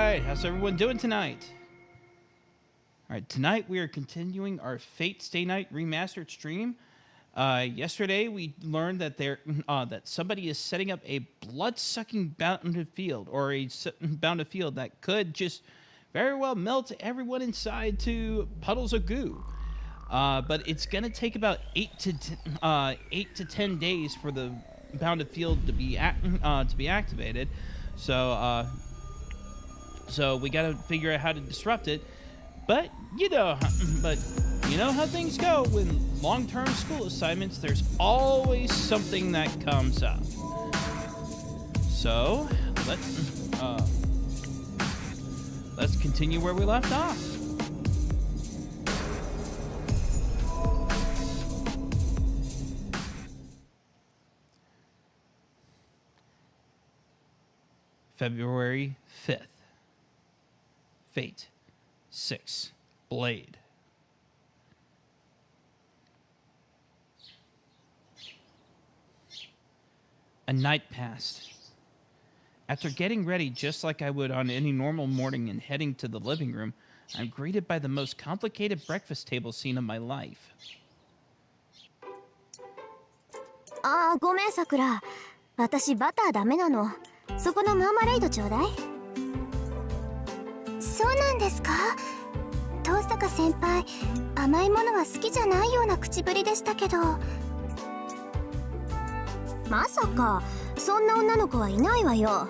Alright, how's everyone doing tonight? Alright, tonight we are continuing our Fate Stay Night Remastered stream. Yesterday we learned that that somebody is setting up a blood-sucking bounded field, or a bounded field that could just very well melt everyone inside to puddles of goo. But it's gonna take about 8 to 10 days for the bounded field to be activated. So we gotta figure out how to disrupt it. But you know how things go when long-term school assignments. There's always something that comes up. So let's continue where we left off. February 5th. Fate 6. Blade. A night passed. After getting ready just like I would on any normal morning and heading to the living room, I'm greeted by the most complicated breakfast table scene of my life. ごめんさくら。私バターダメなの。そこのマーマレードちょうだい。そうなんですか？遠坂先輩、甘いものは好きじゃないような口ぶりでしたけど。まさかそんな女の子はいないわよ。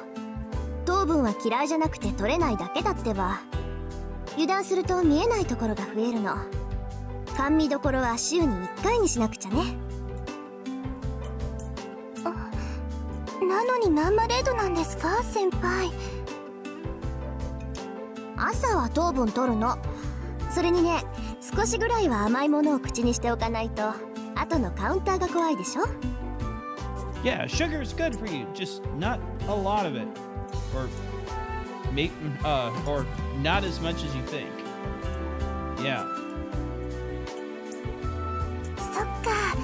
糖分は嫌いじゃなくて取れないだけだってば。油断すると見えないところが増えるの。甘味どころは週に1回にしなくちゃね。なのにマーマレードなんですか、先輩。朝は糖分取るの。それにね、少しぐらいは甘いものを口にしておかないと後のカウンターが怖いでしょ。Yeah, sugar is good for you, just not a lot of it, or not as much as you think. Yeah. そっか、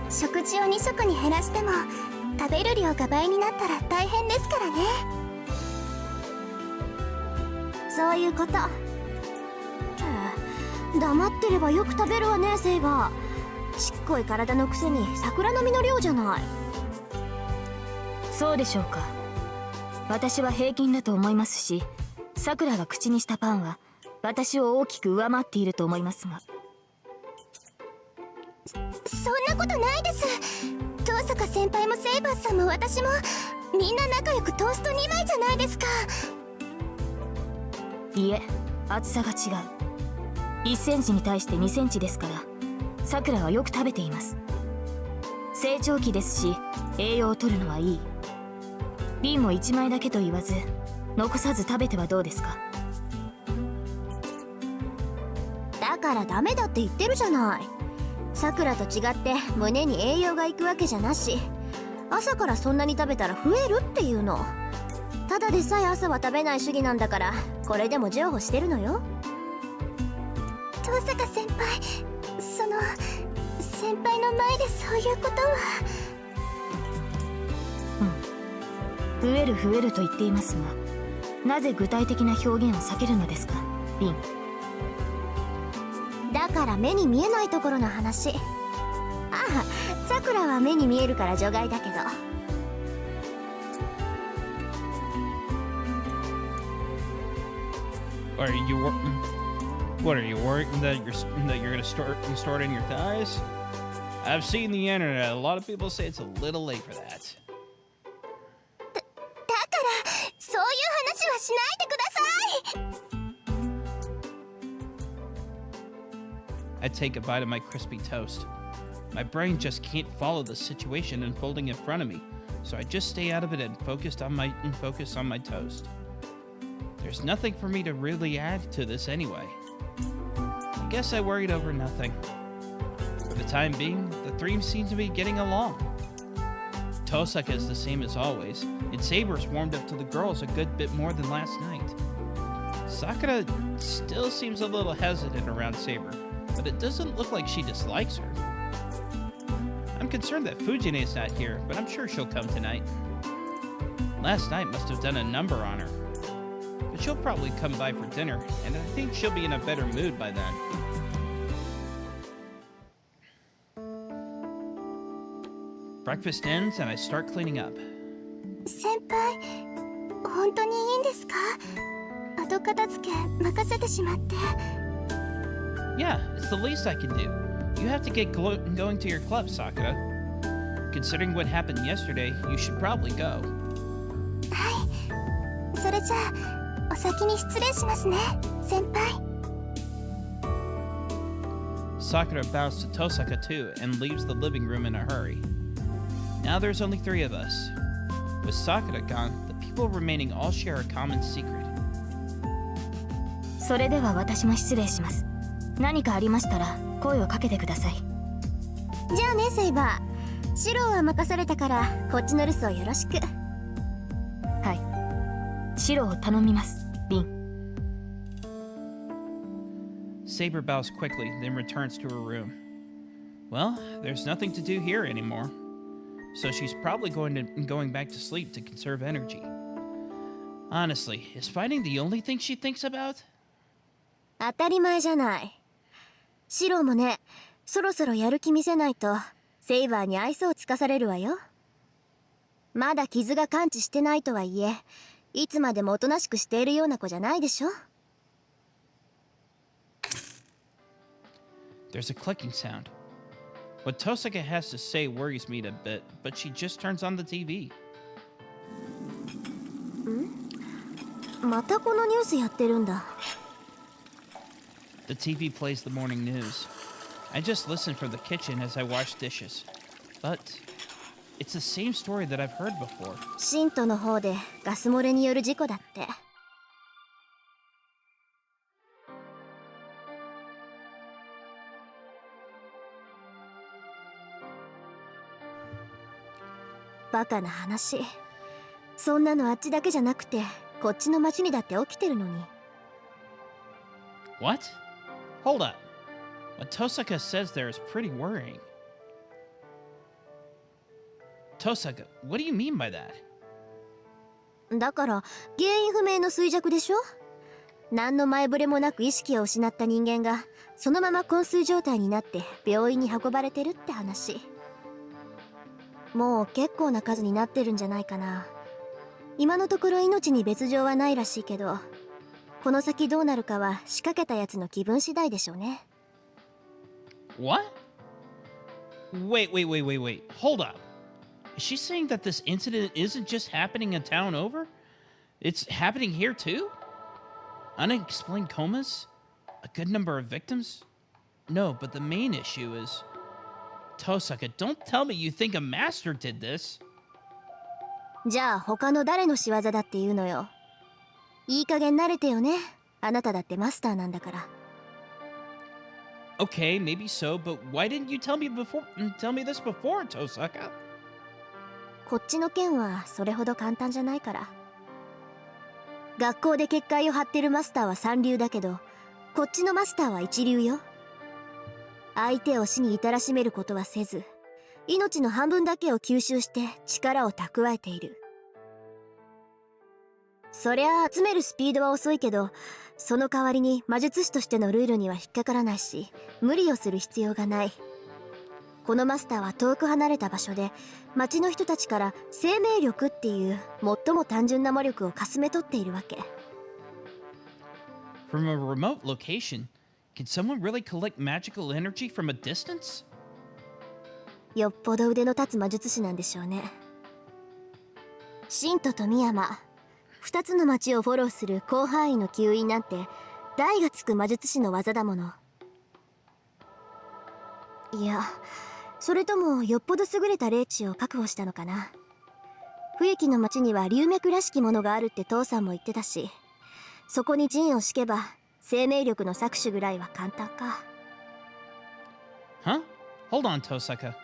食事を2食に減らしても食べる量が倍になったら大変ですからね。そういうこと。黙ってればよく食べるわね、セイバー。ちっこい体のくせに桜並みの量じゃない。そうでしょうか。私は平均だと思いますし、さくらが口にしたパンは私を大きく上回っていると思いますが。そんなことないです。遠坂先輩もセイバーさんも私もみんな仲良くトースト2枚じゃないですか。いえ、厚さが違う。1センチに対して2センチですから、さくらはよく食べています。成長期ですし、栄養を取るのはいい。瓶も1枚だけと言わず、残さず食べてはどうですか。だからダメだって言ってるじゃない。さくらと違って胸に栄養がいくわけじゃなし、朝からそんなに食べたら増えるっていうの。ただでさえ朝は食べない主義なんだから、これでも譲歩してるのよ。遠坂先輩、先輩の前でそういうことは。増える増えると言っていますが、なぜ具体的な表現を避けるのですか、リン。だから目に見えないところの話。ああ、さくらは目に見えるから除外だけど。What are you worried that you're gonna store it in your thighs? I've seen the internet. A lot of people say it's a little late for that. だからそういう話はしないでください。I take a bite of my crispy toast. My brain just can't follow the situation unfolding in front of me, so I just stay out of it and focus on my toast. There's nothing for me to really add to this anyway. I guess I worried over nothing. For the time being, the three seem to be getting along. Tosaka is the same as always, and Saber's warmed up to the girls a good bit more than last night. Sakura still seems a little hesitant around Saber, but it doesn't look like she dislikes her. I'm concerned that Fujine is not here, but I'm sure she'll come tonight. Last night must have done a number on her. but she'll probably come by for dinner, and I think she'll be in a better mood by then. Breakfast ends, and I start cleaning up. 先輩、本当にいいんですか？後片付け任せてしまって。Yeah, it's the least I can do. You have to get going to your club, Sakura. Considering what happened yesterday, you should probably go. はい、それじゃあお先に失礼しますね、先輩。Sakura bows to Tosaka too and leaves the living room in a hurry. Now there's only 3 of us. With Sakura gone, the people remaining all share a common secret. それでは私も失礼します。何かありましたら声をかけてください。じゃあね、セイバー。シローは任されたからこっちの留守をよろしく。はい。シロを頼みます、リン。Saber bows quickly, then returns to her room. Well, there's nothing to do here anymore. So she's probably going back to sleep to conserve energy. Honestly, is fighting the only thing she thinks about? 当たり前じゃない。シローもね、そろそろやる気見せないとセイバーに愛想をつかされるわよ。まだ傷が完治してないとはいえ、いつまでもおとなしくしているような子じゃないでしょ。There's a clicking sound. What Tosaka has to say worries me a bit, but she just turns on the TV. またこのニュースやってるんだ。The TV plays the morning news. I just listen from the kitchen as I wash dishes. But it's the same story that I've heard before. シントの方でガス漏れによる事故だって。バカな話。そんなのあっちだけじゃなくてこっちの町にだって起きてるのに。 What? Hold up. What Tosaka says there is pretty worrying. Tosaka, what do you mean by that? だから原因不明の衰弱でしょ。何の前触れもなく意識を失った人間がそのまま昏睡状態になって病院に運ばれてるって話。もう結構な数になってるんじゃないかな。今のところ命に別状はないらしいけど、この先どうなるかは仕掛けたやつの気分次第でしょうね。What? Wait. Hold up. Is she saying that this incident isn't just happening a town over? It's happening here too? Unexplained comas? A good number of victims? No, but the main issue is... Tosaka, don't tell me you think a master did this. じゃあ他の誰の仕業だっていうのよ。いい加減慣れてよね。あなただってマスターなんだから。Okay, maybe so, but why didn't you tell me this before, Tosaka? こっちの件はそれほど簡単じゃないから。学校で結界を張ってるマスターは三流だけど、こっちのマスターは一流よ。相手を死に至らしめることはせず、命の半分だけを吸収して力を蓄えている。そりゃ集めるスピードは遅いけど、その代わりに魔術師としてのルールには引っかからないし、無理をする必要がない。このマスターは遠く離れた場所で町の人たちから生命力っていう最も単純な魔力をかすめ取っているわけ。 From a remote location, can someone really collect magical energy from a distance? よっぽど腕の立つ魔術師なんでしょうね。シントとミヤマ、2つの町をフォローする広範囲の吸引なんて代がつく魔術師の技だもの。いや、それともよっぽど優れた霊地を確保したのかな。冬木の町には龍脈らしきものがあるって父さんも言ってたし、そこに陣を敷けば生命力の搾取ぐらいは簡単か。 Huh? Hold on, Tosaka.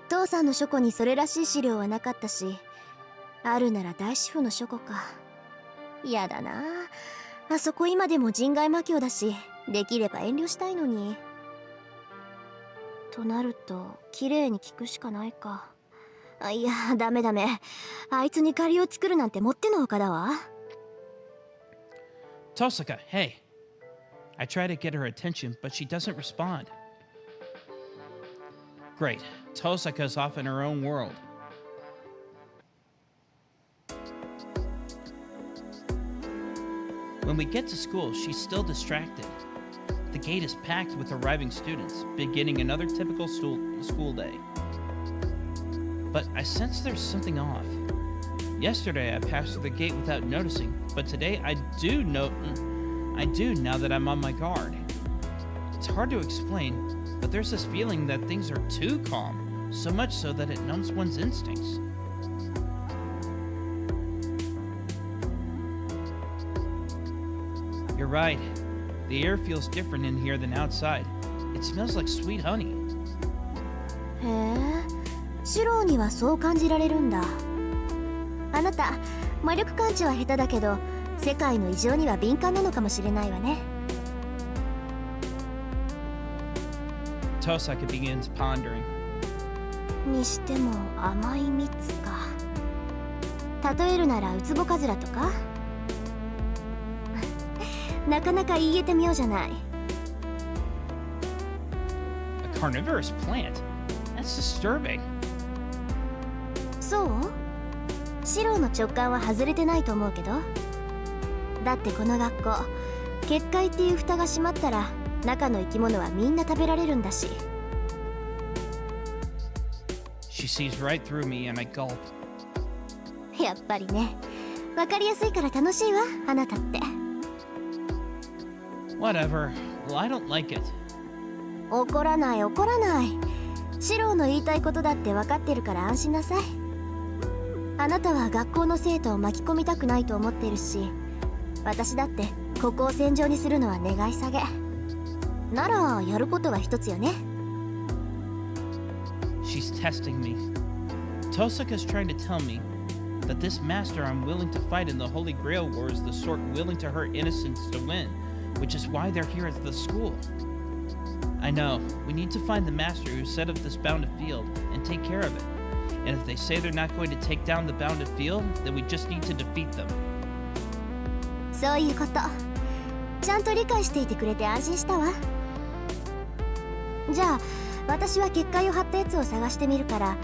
父さんの書庫にそれらしい資料はなかったし、あるなら大師傅の書庫か。嫌だなあ。あそこ今でも人外魔境だし、できれば遠慮したいのに。となると綺麗に聞くしかないか。あ、いやダメ。あいつに借りを作るなんてもってのほかだわ。Tosaka, hey. I try to get her attention, but she doesn't respond. Great. Tosaka's off in her own world. When we get to school, she's still distracted. The gate is packed with arriving students, beginning another typical school day. But I sense there's something off. Yesterday I passed through the gate without noticing, but today I do now that I'm on my guard. It's hard to explain, but there's this feeling that things are too calm, so much so that it numbs one's instincts. You're right. The air feels different in here than outside. It smells like sweet honey. へえ、シローにはそう感じられるんだ。あなた、魔力感知は下手だけど、世界の異常には敏感なのかもしれないわね。Tosaka begins pondering. にしても甘い蜜か。例えるならウツボカズラとか。なかなか言えてみようじゃない。A carnivorous plant? That's disturbing. そう？シローの直感は外れてないと思うけど。だってこの学校、結界っていう蓋が閉まったら中の生き物はみんな食べられるんだし。She sees right through me and I gulp. やっぱりね。わかりやすいから楽しいわ、あなたって。Whatever. Well, I don't like it. 怒らない怒らない。シローの言いたいことだって分かってるから安心なさい。あなたは学校の生徒を巻き込みたくないと思ってるし、私だってここを戦場にするのは願い下げ。ならやることは一つよね。She's testing me. Tosaka's trying to tell me that this master I'm willing to fight in the Holy Grail War is the sort willing to hurt innocents to win, which is why they're here at the school. I know, we need to find the master who set up this bounded field and take care of it. And if they say they're not going to take down the bounded field, then we just need to defeat them. そういうこと。ちゃんと理解していてくれて安心したわ。じゃあ、私は結界を張ったやつを探してみるから、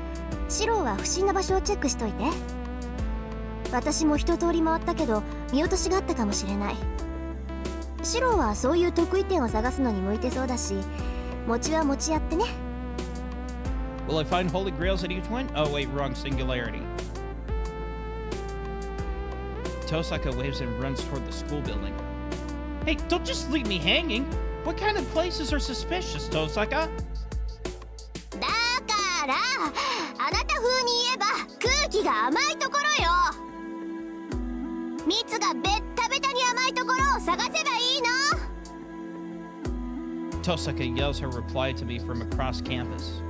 シローは不審な場所をチェックしといて。私も一通り回ったけど、見落としがあったかもしれない。シローはそういう得意点を探すのに向いてそうだし、餅は餅やってね。Will I find holy grails at each one? Oh wait, wrong singularity. Tosaka waves and runs toward the school building. Hey, don't just leave me hanging! What kind of places are suspicious, Tosaka? だからあなた風に言えば空気が甘いところよ。蜜がベッタベタに甘いところを探せばいいの。Tosaka yells her reply to me from across campus.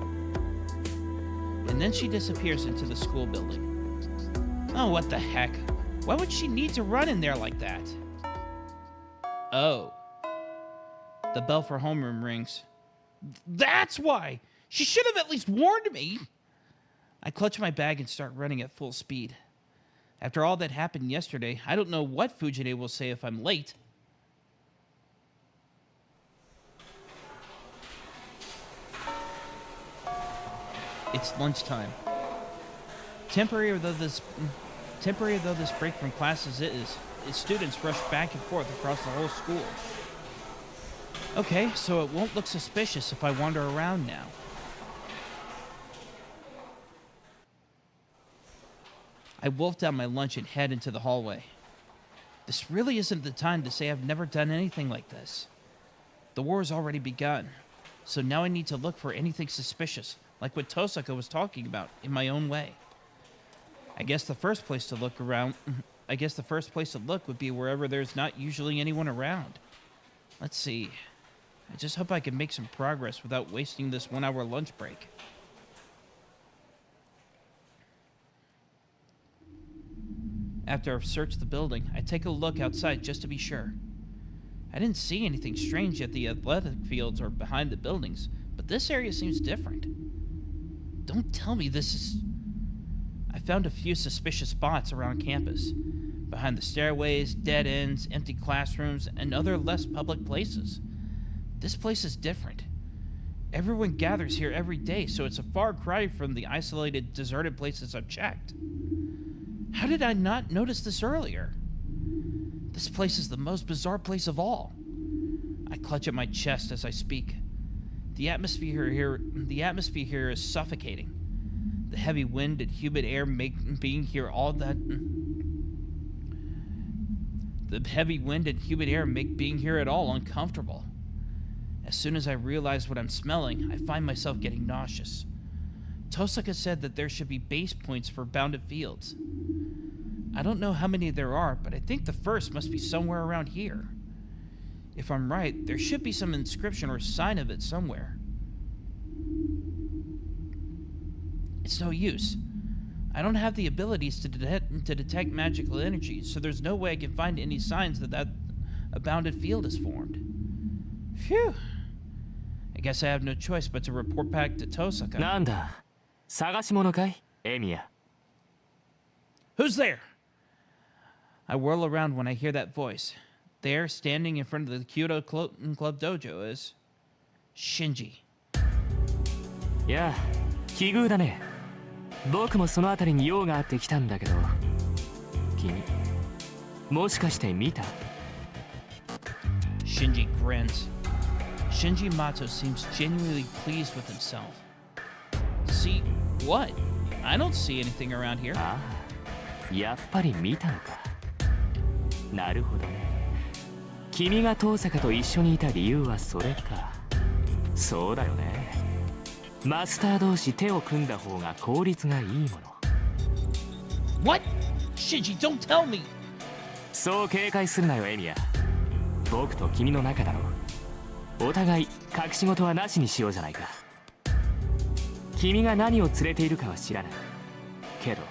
And then she disappears into the school building. Oh, what the heck? Why would she need to run in there like that? Oh. The bell for homeroom rings. That's why! She should have at least warned me! I clutch my bag and start running at full speed. After all that happened yesterday, I don't know what Fujine will say if I'm late. It's lunchtime. Temporary though this break from classes is, students rush back and forth across the whole school. Okay, so it won't look suspicious if I wander around now. I wolf down my lunch and head into the hallway. This really isn't the time to say I've never done anything like this. The war has already begun, so now I need to look for anything suspicious, like what Tosaka was talking about, in my own way. I guess the first place to look would be wherever there's not usually anyone around. Let's see. I just hope I can make some progress without wasting this 1-hour lunch break. After I've searched the building, I take a look outside just to be sure. I didn't see anything strange at the athletic fields or behind the buildings, but this area seems different. Don't tell me this is... I found a few suspicious spots around campus, behind the stairways, dead ends, empty classrooms, and other less public places. This place is different. Everyone gathers here every day, so it's a far cry from the isolated, deserted places I've checked. How did I not notice this earlier? This place is the most bizarre place of all. I clutch at my chest as I speak. The atmosphere here is suffocating. The heavy wind and humid air make being here all that at all uncomfortable. As soon as I realize what I'm smelling, I find myself getting nauseous. Tosaka said that there should be base points for bounded fields. I don't know how many there are, but I think the first must be somewhere around here. If I'm right, there should be some inscription or sign of it somewhere. It's no use. I don't have the abilities to detect magical energy, so there's no way I can find any signs that a bounded field is formed. Phew. I guess I have no choice but to report back to Tosaka. なんだ、探し物かい、エミヤ。Who's there? I whirl around when I hear that voice. There, standing in front of the Kyoto Club Dojo, is Shinji. いや、奇遇だね。僕もその辺りに用があって来たんだけど、君、もしかして見た？ Shinji grins. Shinji Mato seems genuinely pleased with himself. See what? I don't see anything around here. ああ、やっぱり見たのか。なるほどね。君が遠坂と一緒にいた理由はそれか。そうだよね。マスター同士手を組んだ方が効率がいいもの。What? Shinji, don't tell me! そう警戒するなよ、エミヤ。僕と君の仲だろ。お互い隠し事はなしにしようじゃないか。君が何を連れているかは知らない。けど、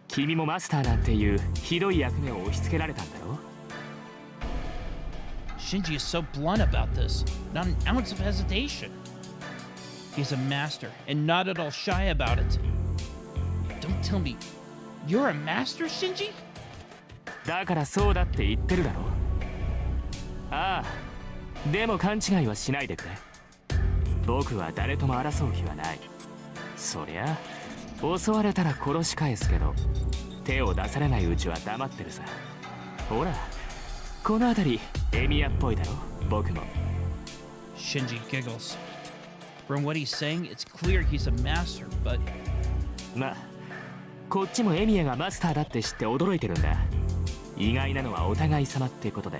君もマスターなんていうひどい役目を押し付けられたんだろ。Shinji is so blunt about this, not an ounce of hesitation. He's a master, and not at all shy about it. Don't tell me, you're a master, Shinji? だからそうだって言ってるだろ。ああ、でも勘違いはしないでくれ。僕は誰とも争う気はない。そりゃ、襲われたら殺し返すけど、手を出されないうちは黙ってるさ。ほら、この辺り、エミヤっぽいだろ、僕も。Shinji giggles. From what he's saying, it's clear he's a master, but... まあ、こっちもエミヤがマスターだって知って驚いてるんだ。意外なのはお互い様ってことで。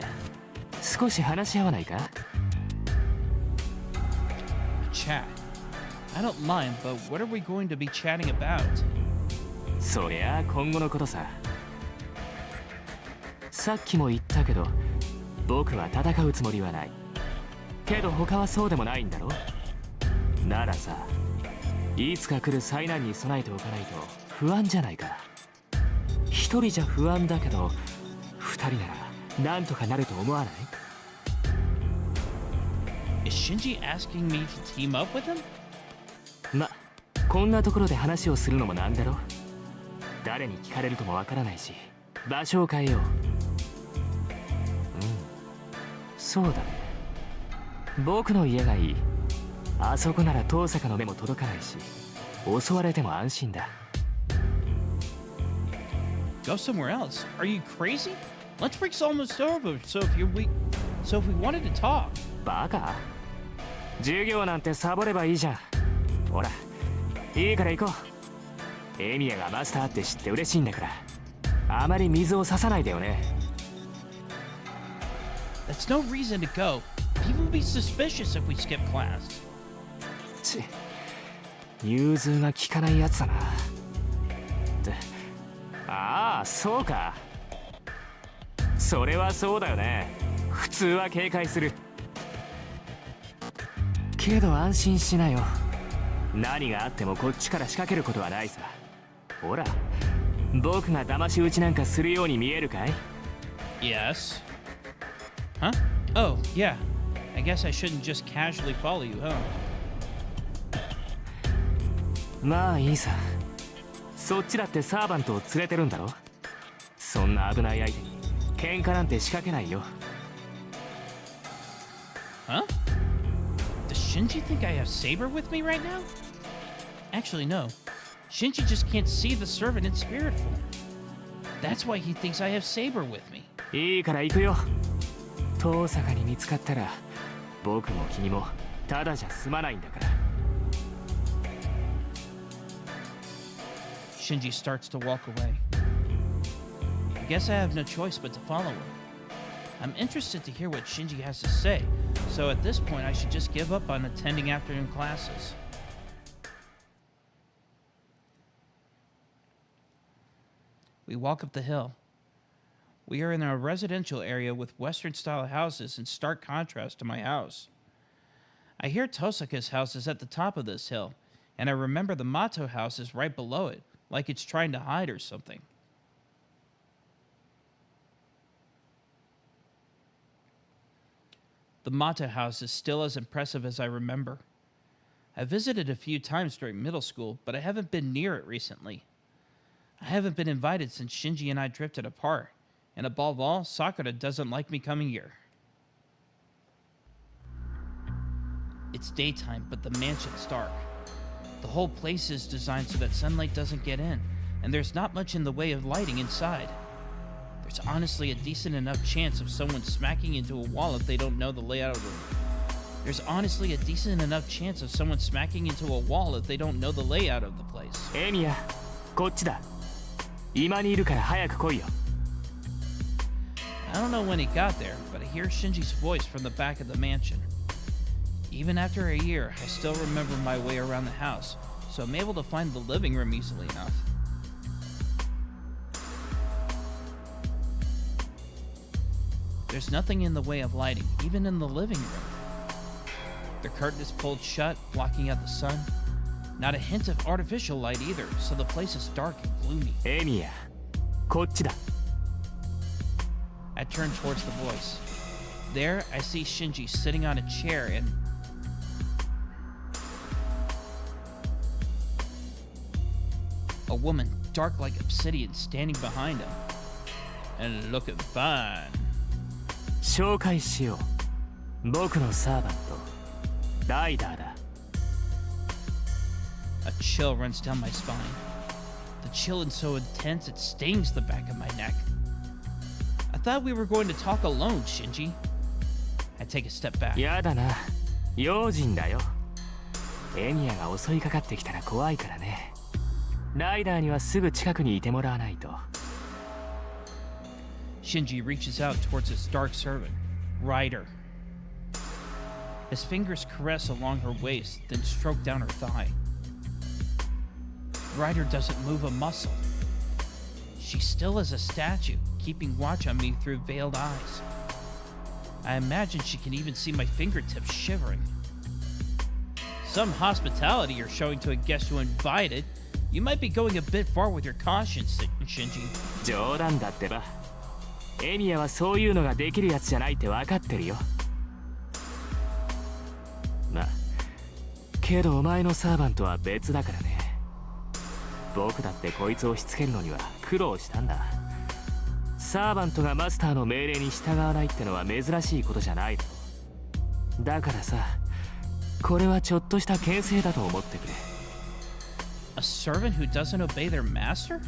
少し話し合わないか？ Chat. I don't mind, but what are we going to be chatting about? そりゃあ今後のことさ。さっきも言ったけど、僕は戦うつもりはない。けど他はそうでもないんだろ？ならさ、いつか来る災難に備えておかないと不安じゃないか。一人じゃ不安だけど、二人ならなんとかなると思わない？ Is Shinji asking me to team up with him? ま、こんなところで話をするのもなんだろ。誰に聞かれるかもわからないし、場所を変えよう。そうだね。僕の家がいい。あそこなら遠坂の目も届かないし、襲われても安心だ。Go somewhere else? Are you crazy? Lunch break's almost over, so if we wanted to talk. バカ？授業なんてサボればいいじゃん。ほら、いいから行こう。エミヤがマスターって知って嬉しいんだから、あまり水を差さないでよね。That's no reason to go. People will be suspicious if we skip class. ち、融通が利かないやつだな。ああ、そうか。それはそうだよね。普通は警戒する。けど安心しなよ。何があってもこっちから仕掛けることはないさ。ほら、僕が騙し討ちなんかするように見えるかい？ Yes. Huh? Oh, yeah. I guess I shouldn't just casually follow you, huh? まあいいさ。そっちだってサーバントを連れてるんだろ。そんな危ない相手に喧嘩なんて仕掛けないよ。 Huh? Does Shinji think I have Saber with me right now? Actually, no. Shinji just can't see the servant in spirit form. That's why he thinks I have Saber with me. いいから行くよ。遠坂に見つかったら僕も君もただじゃ済まないんだから。 Shinji starts to walk away. I guess I have no choice but to follow him. I'm interested to hear what Shinji has to say, so at this point I should just give up on attending afternoon classes. We walk up the hill. We are in a residential area with Western-style houses in stark contrast to my house. I hear Tosaka's house is at the top of this hill, and I remember the Mato house is right below it, like it's trying to hide or something. The Mato house is still as impressive as I remember. I visited a few times during middle school, but I haven't been near it recently. I haven't been invited since Shinji and I drifted apart, and above all, Sakura doesn't like me coming here. It's daytime, but the mansion's dark. The whole place is designed so that sunlight doesn't get in, and there's not much in the way of lighting inside. There's honestly a decent enough chance of someone smacking into a wall if they don't know the layout of the... There's honestly a decent enough chance of someone smacking into a wall if they don't know the layout of the place. エミヤ、こっちだ。今にいるから早く来いよ。 I don't know when he got there, but I hear Shinji's voice from the back of the mansion. Even after a year, I still remember my way around the house, so I'm able to find the living room easily enough. There's nothing in the way of lighting, even in the living room. The curtain is pulled shut, blocking out the sun. Not a hint of artificial light either, so the place is dark and gloomy. エミヤ、こっちだ。 I turn towards the voice. There, I see Shinji sitting on a chair and... a woman, dark like obsidian, standing behind him. And looking fine. 紹介しよう。僕のサーバント、ライダーだ。 A chill runs down my spine. The chill is so intense it stings the back of my neck. I thought we were going to talk alone, Shinji. I take a step back. やだな。用心だよ。エミヤが襲いかかってきたら怖いからね。ライダーにはすぐ近くにいてもらわないと。 Shinji reaches out towards his dark servant, Ryder. His fingers caress along her waist, then stroke down her thigh. Ryder doesn't move a muscle. She's still as a statue, keeping watch on me through veiled eyes. I imagine she can even see my fingertips shivering. Some hospitality you're showing to a guest you invited. You might be going a bit far with your caution, Shinji. 冗談だってば。エミヤはそういうのができるやつじゃないって分かってるよ。まあ、けどお前のサーバントは別だからね。僕だってこいつをしつけるのには苦労したんだ。サーバントがマスターの命令に従わないってのは珍しいことじゃないだろ。だからさ、これはちょっとした牽制だと思ってくれ。A servant who doesn't obey their master?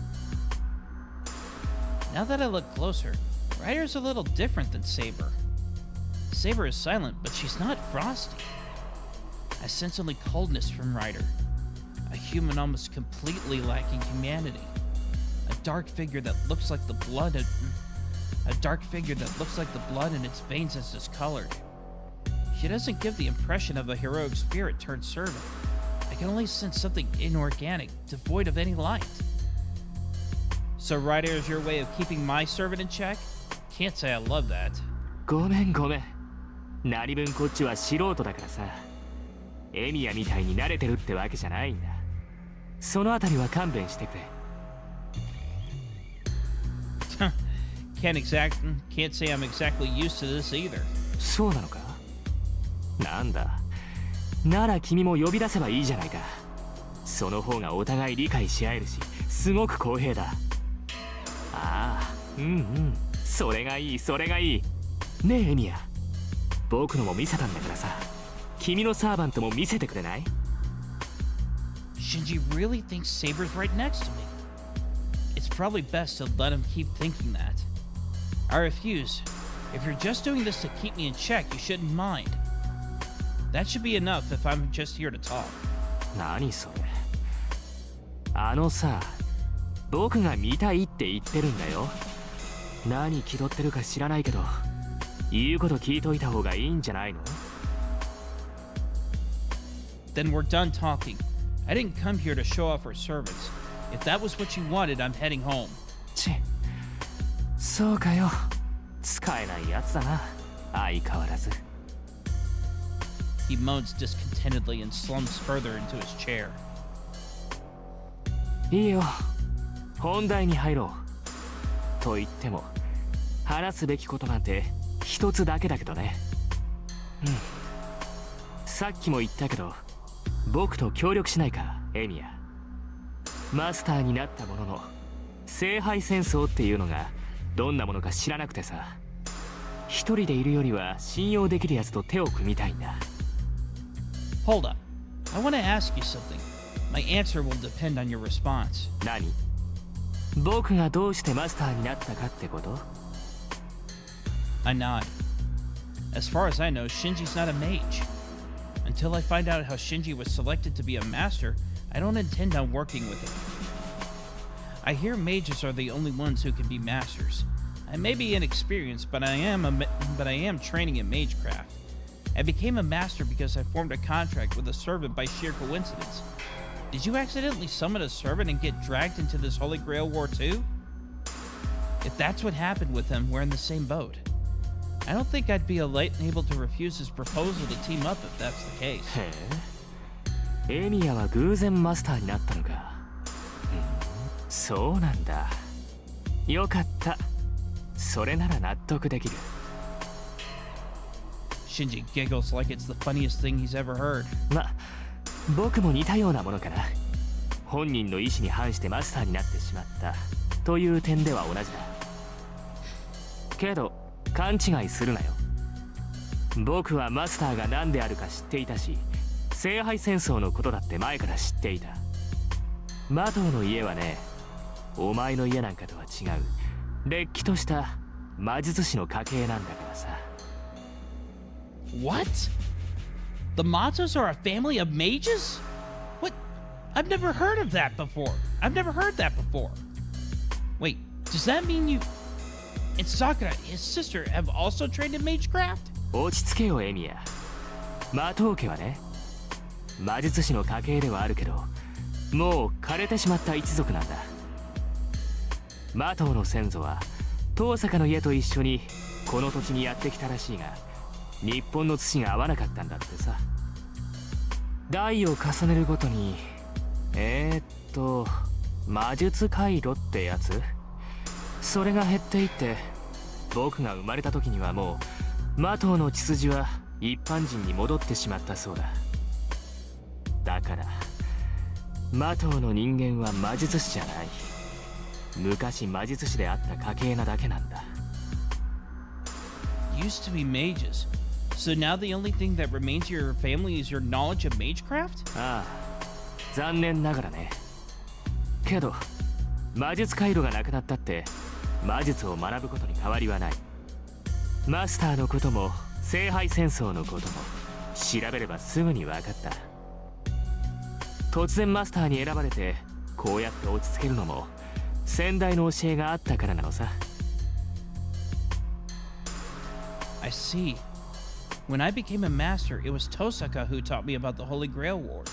Now that I look closer, Ryder's a little different than Saber. Saber is silent, but she's not frosty. I sense only coldness from Ryder. A human almost completely lacking humanity. A dark figure that looks like the blood in its veins is discolored. She doesn't give the impression of a heroic spirit turned servant. I can only sense something inorganic, devoid of any light. So Ryder is your way of keeping my servant in check? Can't say I love that. ごめんごめん。何分こっちは素人だからさ。エミヤみたいに慣れてるってわけじゃないんだ。そのあたりは勘弁してくれ。Can't say I'm exactly used to this either. そうなのか？なんだ。なら君も呼び出せばいいじゃないか。その方がお互い理解し合えるし、すごく公平だ。ああ、うんうん、それがいいそれがいい。ねえエミヤ、僕のも見せたんだからさ、君のサーバントも見せてくれない？ Shinji really thinks Saber's right next to me. It's probably best to let him keep thinking that. I refuse. If you're just doing this to keep me in check, you shouldn't mind. That should be enough if I'm just here to talk. 何それ。あのさ、僕が見たいって言ってるんだよ。何気取ってるか知らないけど、言うこと聞いといた方がいいんじゃないの？ Then we're done talking. I didn't come here to show off our servants. If that was what you wanted, I'm heading home. そうかよ。使えないやつだな、相変わらず。He moans discontentedly and slumps further into his chair. いいよ、本題に入ろう。と言っても、話すべきことなんて一つだけだけどね。うん。さっきも言ったけど、僕と協力しないか、エミヤ。マスターになったものの、聖杯戦争っていうのがどんなものか知らなくてさ、一人でいるよりは信用できるやつと手を組みたいんだ。Hold up. I want to ask you something. My answer will depend on your response. 何？僕がどうしてマスターになったかってこと？ I nod. As far as I know, Shinji's not a mage. Until I find out how Shinji was selected to be a master, I don't intend on working with him. I hear mages are the only ones who can be masters. I may be inexperienced, but I am training in magecraft. I became a master because I formed a contract with a servant by sheer coincidence. Did you accidentally summon a servant and get dragged into this Holy Grail War too? If that's what happened with him, we're in the same boat. I don't think I'd be able to refuse his proposal to team up if that's the case. へえ、エミヤは偶然マスターになったのか。そうなんだ。よかった。それなら納得できる。Shinji giggles like it's the funniest thing he's ever heard. ま、僕も似たようなものかな。本人の意思に反してマスターになってしまったという点では同じだ。けど勘違いするなよ。僕はマスターが何であるか知っていたし、聖杯戦争のことだって前から知っていた。マトウの家はね、お前の家なんかとは違う、れっきとした魔術師の家系なんだからさ。What? The Matos are a family of mages? What? I've never heard of that before. I've never heard that before. Wait, does that mean you and Sakura, his sister, have also trained in magecraft? 落ち着けよエミヤ。マトウ家はね、魔術師の家系ではあるけど、もう枯れてしまった一族なんだ。マトウの先祖は遠坂の家と一緒にこの土地にやってきたらしいが、日本の土が合わなかったんだってさ。代を重ねるごとに魔術回路ってやつ、それが減っていって、僕が生まれた時にはもうマトウの血筋は一般人に戻ってしまったそうだ。だからマトウの人間は魔術師じゃない、昔魔術師であった家系なだけなんだ。 Used to be mages. So now the only thing that remains of your family is your knowledge of magecraft? ああ、残念ながらね。けど魔術回路がなくなったって魔術を学ぶことに変わりはない。マスターのことも聖杯戦争のことも調べればすぐに分かった。突然マスターに選ばれてこうやって落ち着けるのも先代の教えがあったからなのさ。 I see. When I became a master, it was Tosaka who taught me about the Holy Grail Wars.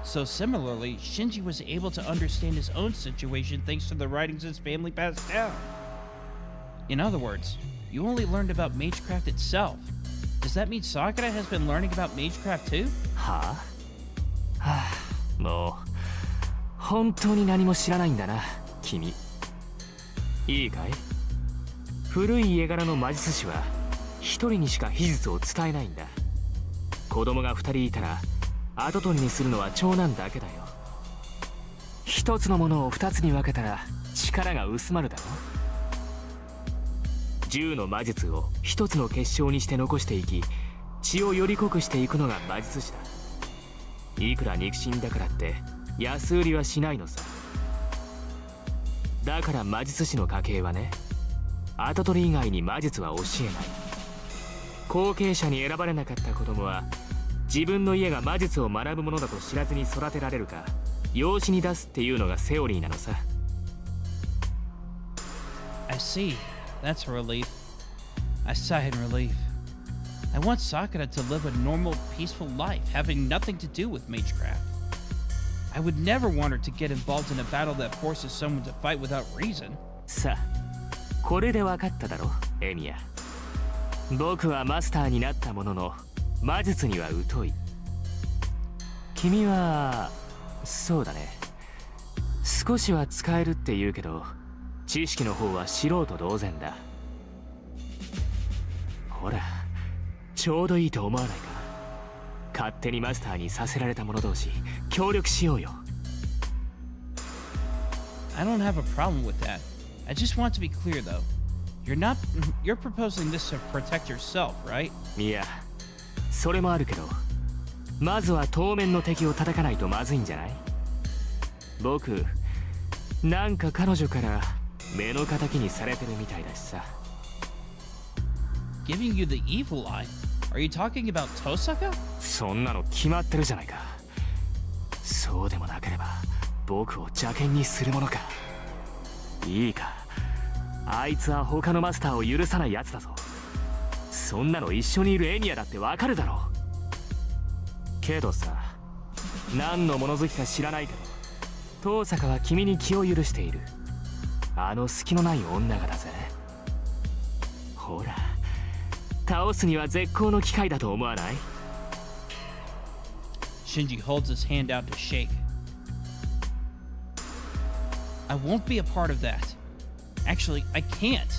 So similarly, Shinji was able to understand his own situation thanks to the writings his family passed down. In other words, you only learned about magecraft itself. Does that mean Sakura has been learning about magecraft too? はあ、はあ、もう本当に何も知らないんだな君。いいかい？古い家柄の魔術師は一人にしか秘術を伝えないんだ。子供が二人いたら跡取りにするのは長男だけだよ。一つのものを二つに分けたら力が薄まるだろ。10の魔術を一つの結晶にして残していき、血をより濃くしていくのが魔術師だ。いくら肉親だからって安売りはしないのさ。だから魔術師の家系はね、跡取り以外に魔術は教えない。後継者に選ばれなかった子供は自分の家が魔術を学ぶものだと知らずに育てられるか養子に出すっていうのがセオリーなのさ。 I see. That's a relief. I sigh in relief. I want Sakura to live a normal, peaceful life, having nothing to do with magecraft. I would never want her to get involved in a battle that forces someone to fight without reason. さあ、これで分かっただろ、エミヤ。僕はマスターになったものの魔術には疎い。君はそうだね、少しは使えるって言うけど知識の方は素人同然だ。ほら、ちょうどいいと思わないか。勝手にマスターにさせられた者同士協力しようよ。 I don't have a problem with that. I just want to be clear, though. You're proposing this to protect yourself, right? いや、それもあるけど、まずは当面の敵を叩かないとまずいんじゃない？僕、なんか彼女から目の敵にされてるみたいだしさ。 Giving you the evil eye? Are you talking about Tosaka? そんなの決まってるじゃないか。そうでもなければ僕を邪険にするものか。いいか、あいつは他のマスターを許さないやつだぞ。そんなの一緒にいるエニアだってわかるだろう。けどさ、何の物好きか知らないけど遠坂は君に気を許している。あの隙のない女がだぜ。ほら、倒すには絶好の機会だと思わない？ Shinji holds his hand out to shake. I won't be a part of that. Actually, I can't.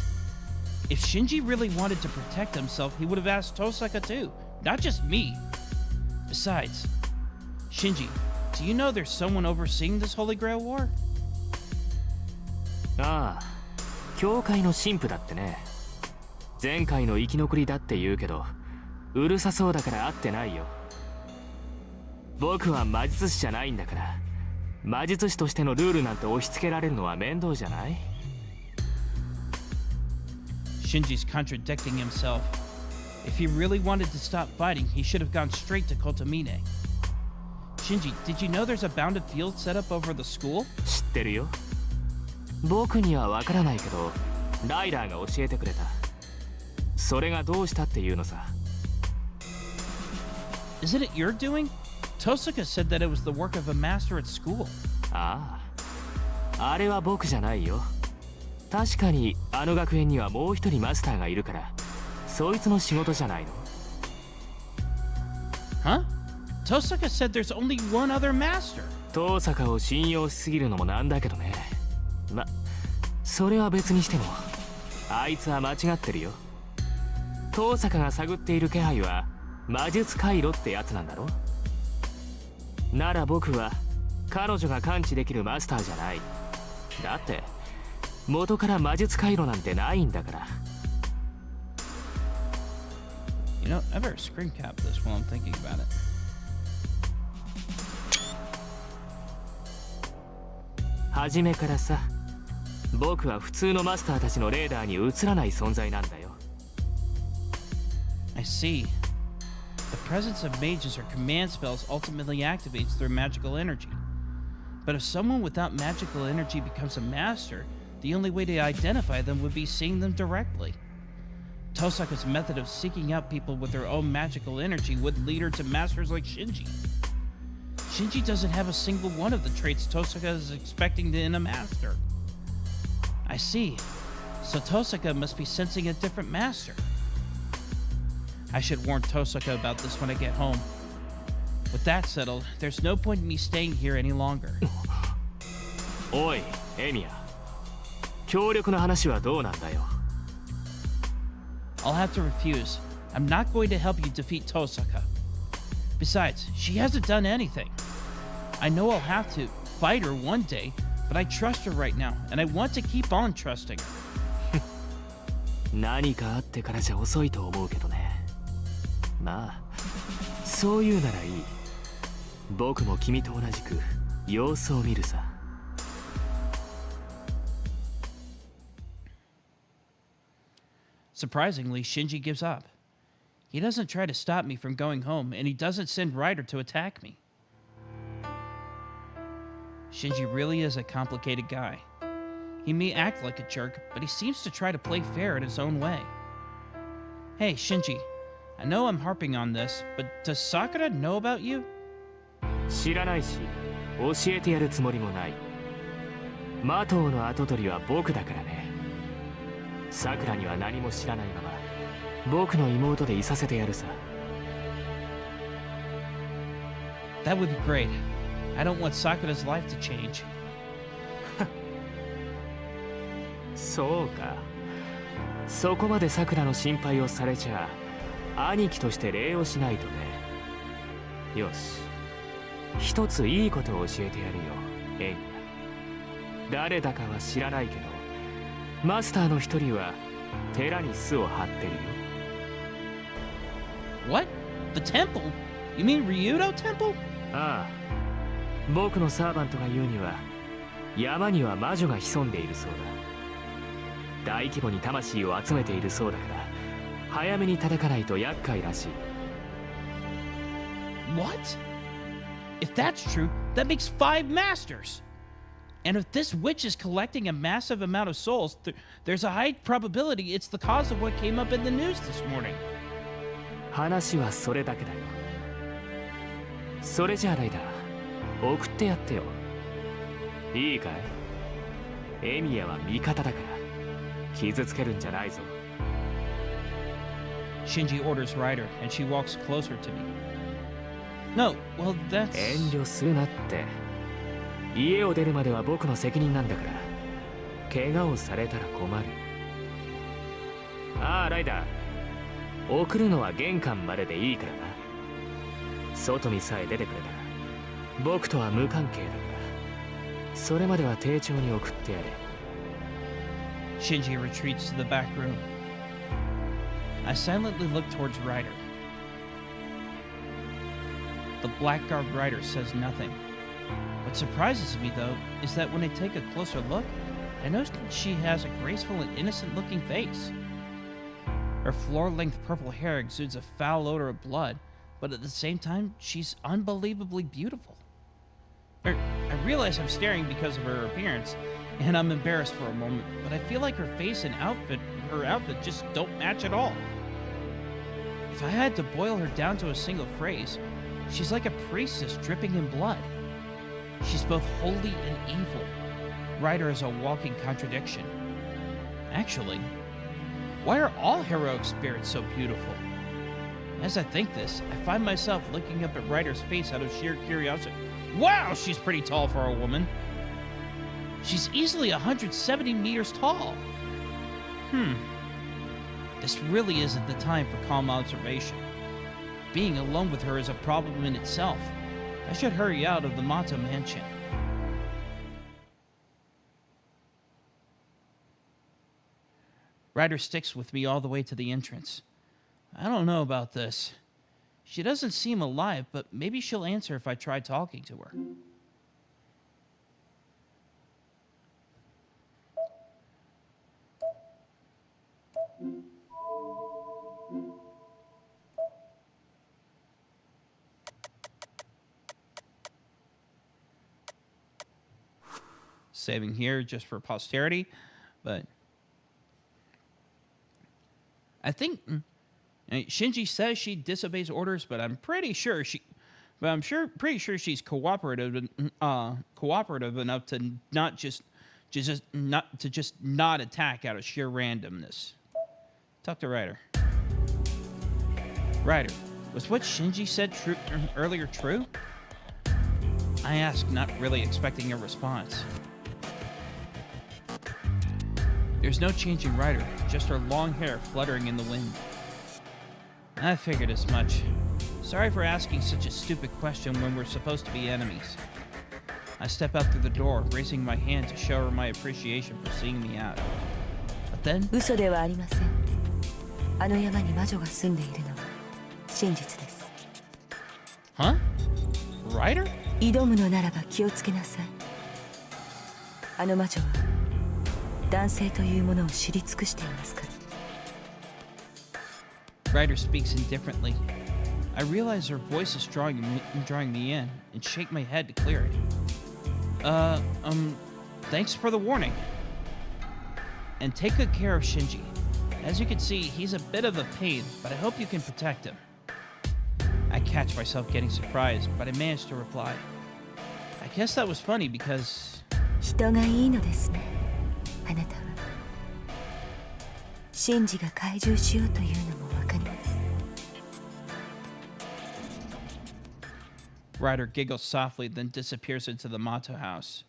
If Shinji really wanted to protect himself, he would have asked Tosaka too, not just me. Besides, Shinji, do you know there's someone overseeing this Holy Grail War? ああ、教会の神父だってね。前回の生き残りだって言うけど、うるさそうだから会ってないよ。僕は魔術師じゃないんだから、魔術師としてのルールなんて押し付けられるのは面倒じゃない？ Shinji's contradicting himself. If he really wanted to stop fighting, he should have gone straight to Kotomine. Shinji, did you know there's a bounded field set up over the school? 知ってるよ。僕にはわからないけど、ライダーが教えてくれた。それがどうしたっていうのさ。 Isn't it your doing? Tosaka said that it was the work of a master at school. ああ、あれは僕じゃないよ。確かにあの学園にはもう一人マスターがいるから、そいつの仕事じゃないの。 Huh? Tosaka said there's only one other master. 遠坂を信用しすぎるのもなんだけどね。ま、それは別にしても、あいつは間違ってるよ。遠坂が探っている気配は魔術回路ってやつなんだろ。なら僕は彼女が感知できるマスターじゃない。だって元から魔術回路なんてないんだから。 You know, I better screen cap this while I'm thinking about it. 初めからさ、僕は普通のマスターたちのレーダーに映らない存在なんだよ。 I see. The presence of mages or command spells ultimately activates their magical energy. But if someone without magical energy becomes a master, the only way to identify them would be seeing them directly. Tosaka's method of seeking out people with their own magical energy would lead her to masters like Shinji. Shinji doesn't have a single one of the traits Tosaka is expecting in a master. I see. So Tosaka must be sensing a different master. I should warn Tosaka about this when I get home. With that settled, there's no point in me staying here any longer. おい、エミヤ。協力の話はどうなんだよ。 I'll have to refuse. I'm not going to help you defeat Tosaka. Besides, she hasn't done anything. I know I'll have to fight her one day, but I trust her right now, and I want to keep on trusting her. 何かあってからじゃ遅いと思うけどね。まあそういうならいい。僕も君と同じく様子を見るさ。Surprisingly, Shinji gives up. He doesn't try to stop me from going home, and he doesn't send Ryder to attack me. Shinji really is a complicated guy. He may act like a jerk, but he seems to try to play fair in his own way. Hey, Shinji, I know I'm harping on this, but does Sakura know about you? 知らないし教えてやるつもりもない。マトウの跡取りは僕だからね。さくらには何も知らないまま僕の妹でいさせてやるさ。 That would be great. I don't want Sakura's life to change. そうか。そこまでさくらの心配をされちゃ兄貴として礼をしないとね。よし、一ついいことを教えてやるよ、エンヤ。誰だかは知らないけどマスターの一人は寺に巣を張ってるよ。 What? The temple? You mean Ryudo Temple? ああ、僕のサーバントが言うには山には魔女が潜んでいるそうだ。大規模に魂を集めているそうだから早めに叩かないと厄介らしい。 What? If that's true, that makes 5 masters. And if this witch is collecting a massive amount of souls, there's a high probability it's the cause of what came up in the news this morning. 話はそれだけだよ。それじゃあライダー、送ってやってよ。いいかい？エミヤは味方だから傷つけるんじゃないぞ。 Shinji orders Ryder, and she walks closer to me. No, well, that's... 遠慮するなって。家を出るまでは僕の責任なんだから。怪我をされたら困る。ああ、ライダー。送るのは玄関まででいいからな。外にさえ出てくれたら僕とは無関係だからそれまでは丁重に送ってやれ。 Shinji retreats to the back room. I silently look towards Ryder. The blackguard Ryder says nothing. What surprises me, though, is that when I take a closer look, I notice that she has a graceful and innocent-looking face. Her floor-length purple hair exudes a foul odor of blood, but at the same time, she's unbelievably beautiful. I realize I'm staring because of her appearance, and I'm embarrassed for a moment, but I feel like her face and her outfit just don't match at all. If I had to boil her down to a single phrase, she's like a priestess dripping in blood. She's both holy and evil. Ryder is a walking contradiction. Actually, why are all heroic spirits so beautiful? As I think this, I find myself looking up at Ryder's face out of sheer curiosity. Wow, she's pretty tall for a woman. She's easily 170 meters tall. This really isn't the time for calm observation. Being alone with her is a problem in itself. I should hurry out of the Mata mansion. Ryder sticks with me all the way to the entrance. I don't know about this. She doesn't seem alive, but maybe she'll answer if I try talking to her. Saving here just for posterity, but I think Shinji says she disobeys orders, but I'm pretty sure she's cooperative enough to not attack out of sheer randomness. Talk to Ryder. Ryder, was what Shinji said earlier true? I asked, not really expecting a response. There's no change in Ryder, just her long hair fluttering in the wind. I figured as much. Sorry for asking such a stupid question when we're supposed to be enemies. I step out through the door, raising my hand to show her my appreciation for seeing me out. But then... 嘘ではありません。あの山に魔女が住んでいるのは真実です。 Huh? Ryder? 挑むのならば気をつけなさい。あの魔女は男性というものを知り尽くしていますから。 Ryder speaks indifferently. I realize her voice is drawing me in and shake my head to clear it. Thanks for the warning. And take good care of Shinji. As you can see, he's a bit of a pain, but I hope you can protect him. I catch myself getting surprised, but I manage to reply. I guess that was funny because... 人がいいのですね、あなたは。シンジが懐柔しようというのもわかります。 Ryder giggles softly, then disappears into the Mato house.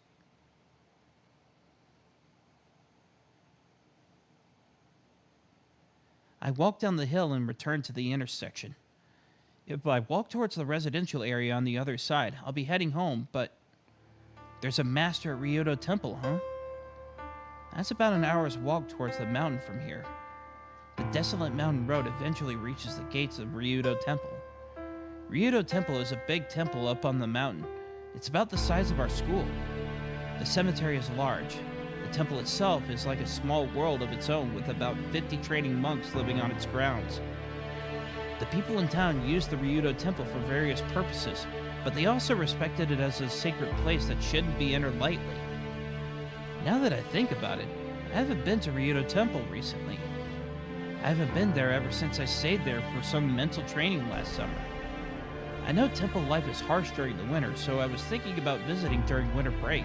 I walk down the hill and return to the intersection. If I walk towards the residential area on the other side, I'll be heading home, but there's a master at Ryudo Temple, huh? That's about an hour's walk towards the mountain from here. The desolate mountain road eventually reaches the gates of Ryudo Temple. Ryudo Temple is a big temple up on the mountain. It's about the size of our school. The cemetery is large. The temple itself is like a small world of its own with about 50 training monks living on its grounds. The people in town use the Ryudo Temple for various purposes, but they also respected it as a sacred place that shouldn't be entered lightly. Now that I think about it, I haven't been to Ryudo Temple recently. I haven't been there ever since I stayed there for some mental training last summer. I know temple life is harsh during the winter, so I was thinking about visiting during winter break.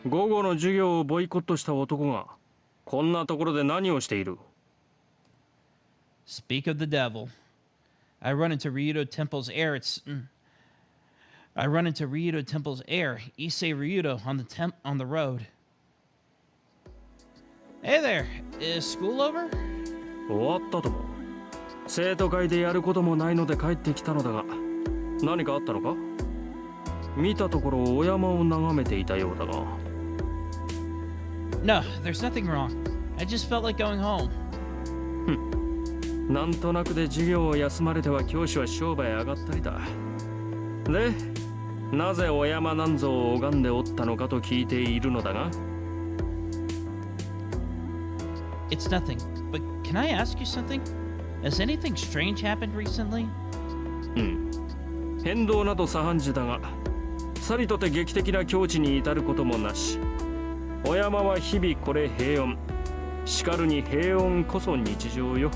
午後の授業をボイコットした男がこんなところで何をしている？ Speak of the devil. I run into Ryudo Temple's heir. Issei Ryudo, on the road. Hey there, is school over? 終わったとも。生徒会でやることもないので帰ってきたのだが、何かあったのか？見たところお山を眺めていたようだが。No, there's nothing wrong. I just felt like going home. なんとなくで授業を休まれては教師は商売上がったりだ。で、なぜお山なんぞを拝んでおったのかと聞いているのだが。It's nothing, but can I ask you something? Has anything strange happened recently? 変動など左半時だが、さりとて劇的な境地に至ることもなし。お山は日々これ平穏。しかるに平穏こそ日常よ。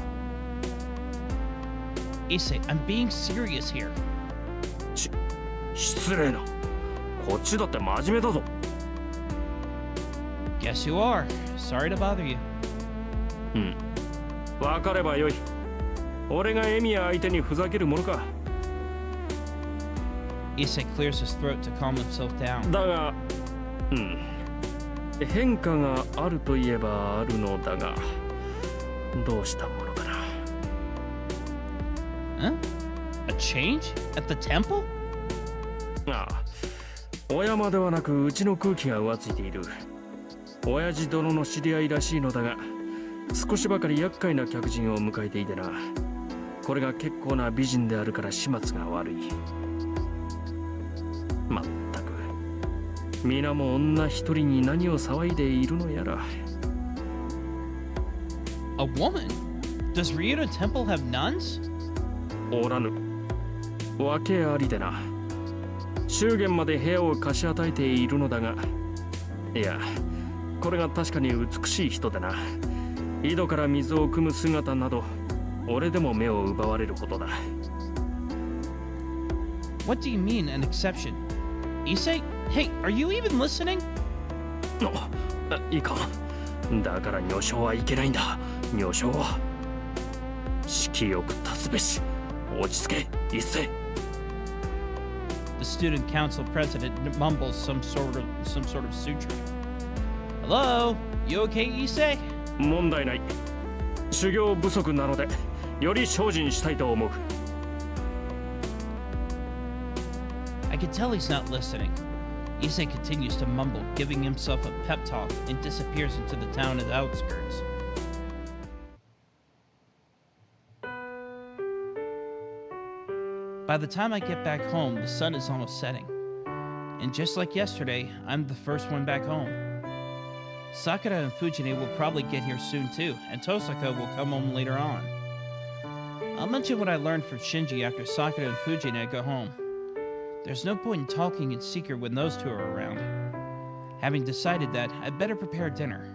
Issei, I'm being serious here. 失礼な。こっちだって真面目だぞ。Guess you are. Sorry to bother you. わかればよい。俺がエミヤ相手にふざけるものか。Issei clears his throat to calm himself down. だが、変化があるといえばあるのだが、どうしたものかな。Huh? A change? At the temple? ああ、お山ではなくうちの空気が浮ついている。親父殿の知り合いらしいのだが、少しばかり厄介な客人を迎えていてな。これが結構な美人であるから始末が悪い。まったく、皆も女一人に何を騒いでいるのやら。A woman? Does Ryudo Temple have nuns? おらぬ。訳ありでな。祝言まで部屋を貸し与えているのだが、いや、これが確かに美しい人でな。井戸から水を汲む姿など、俺でも目を奪われるほどだ。What do you mean, an exception? Issei? Hey, are you even listening? いかん。だから女性はいけないんだ。女性は。色よく立つべし。落ち着け、一斉。The student council president mumbles some sort of suture. Hello? You okay, Issei? 問題ない。修行不足なので、より精進したいと思う。I can tell he's not listening. Issei continues to mumble, giving himself a pep talk, and disappears into the town's outskirts. By the time I get back home, the sun is almost setting. And just like yesterday, I'm the first one back home. Sakura and Fujine will probably get here soon too, and Tosaka will come home later on. I'll mention what I learned from Shinji after Sakura and Fujine go home. There's no point in talking in secret when those two are around. Having decided that, I'd better prepare dinner.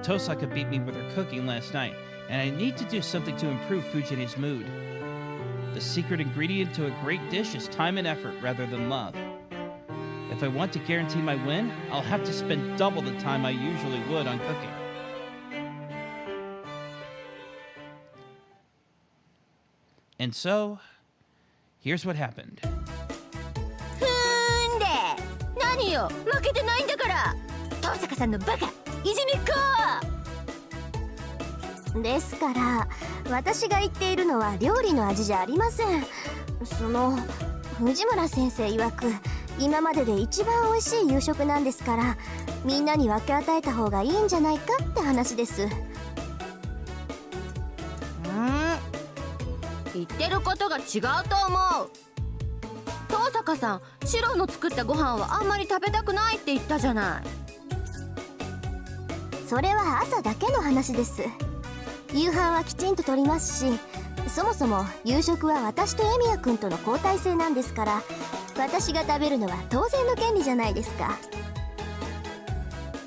Tosaka beat me with her cooking last night, and I need to do something to improve Fujine's mood. The secret ingredient to a great dish is time and effort rather than love. If I want to guarantee my win, I'll have to spend double the time I usually would on cooking. And so, here's what happened. ふーんで何よ、負けてないんだから。遠坂さんのバカ、いじめっ子ですから、私が言っているのは料理の味じゃありません。藤村先生曰く、今までで一番美味しい夕食なんですから、みんなに分け与えた方がいいんじゃないかって話です。言ってることが違うと思う。遠坂さん、シロの作ったご飯はあんまり食べたくないって言ったじゃない。それは朝だけの話です。夕飯はきちんととりますし、そもそも夕食は私とエミヤ君との交代制なんですから、私が食べるのは当然の権利じゃないですか。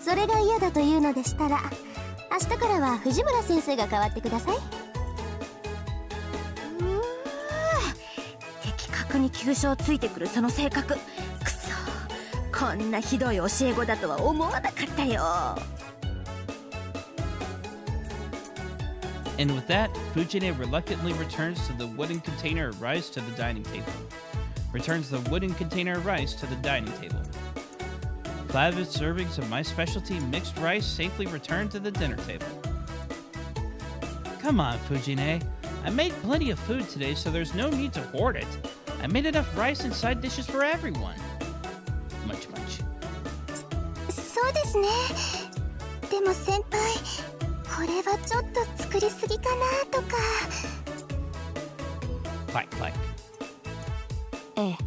それが嫌だというのでしたら、明日からは藤村先生が代わってください。的確に急所をついてくるその性格、くそ、こんなひどい教え子だとは思わなかったよ。And with that, Fujine reluctantly returns to the wooden container of rice to the dining table. Returns the wooden container of rice to the dining table. 5 servings of my specialty mixed rice safely returned to the dinner table. Come on, Fujine. I made plenty of food today, so there's no need to hoard it. I made enough rice and side dishes for everyone. Munch munch. そうですね。でも先輩、これはちょっと作りすぎかなとか。Clack clack. ええ、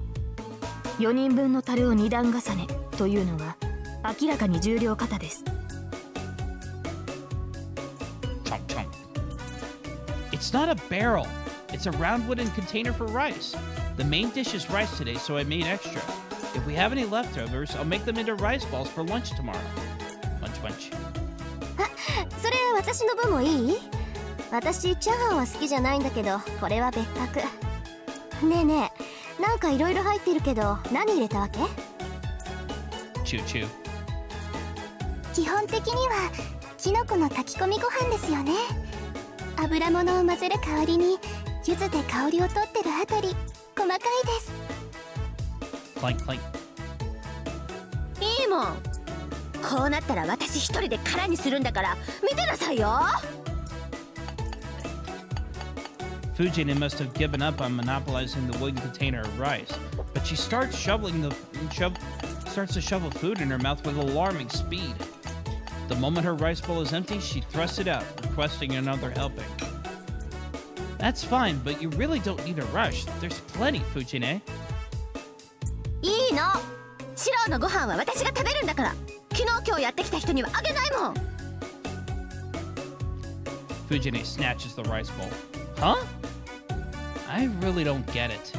4人分の樽を2段重ねというのは明らかに重量過多です。Chomp chomp. It's not a barrel. It's a round wooden container for rice. The main dish is rice today, so I made extra. If we have any leftovers, I'll make them into rice balls for lunch tomorrow. Munch munch. それ私の分もいい？私チャーハンは好きじゃないんだけど、これは別格。ねえねえ、なんかいろいろ入ってるけど、何入れたわけ？ Choo choo. 基本的にはキノコの炊き込みご飯ですよね。油物を混ぜる代わりに柚子で香りを取ってるあたり、細かいです。 Clank clank. いいもん。こうなったら私一人で空にするんだから見てなさいよ。Fujine must have given up on monopolizing the wooden container of rice, but she starts to shovel food in her mouth with alarming speed. The moment her rice bowl is empty, she thrusts it out, requesting another helping. That's fine, but you really don't need to rush. There's plenty, Fujine. いいの。シロのご飯は私が食べるんだから。昨日今日やってきた人にはあげないもん。Fujine snatches the rice bowl. Huh? I really don't get it.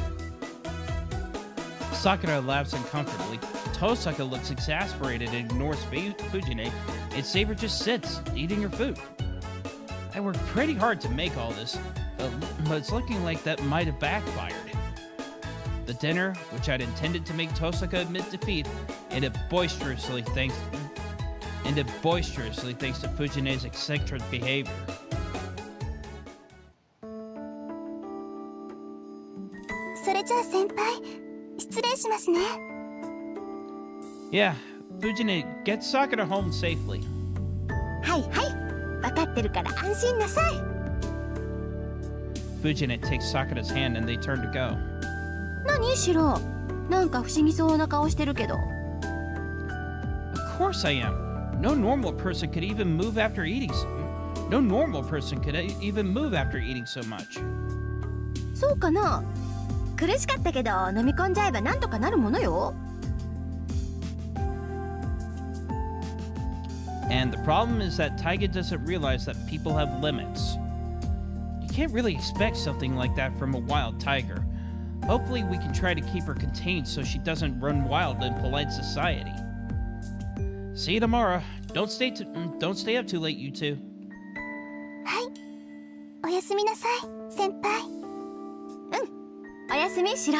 Sakura laughs uncomfortably. Tosaka looks exasperated and ignores Fujine, and Saber just sits, eating her food. I worked pretty hard to make all this, but it's looking like that might have backfired. The dinner, which I'd intended to make Tosaka admit defeat, ended boisterously thanks to Fujine's eccentric behavior. それじゃあ先輩、失礼しますね。Yeah, Fujine, get Sakura home safely. はいはい、分かってるから安心なさい。Fujine takes Sakura's hand and they turn to go. 何シロ、なんか不思議そうな顔してるけど。Of course I am. No normal person could even move after eating. No normal person could even move after eating so much. そうかな。苦しかったけど飲み込んじゃえばなんとかなるものよ。 And the problem is that Taiga doesn't realize that people have limits. You can't really expect something like that from a wild tiger. Hopefully we can try to keep her contained so she doesn't run wild in polite society. See you tomorrow. Don't stay up too late, you two. おやすみなさい先輩。おやすみシロ。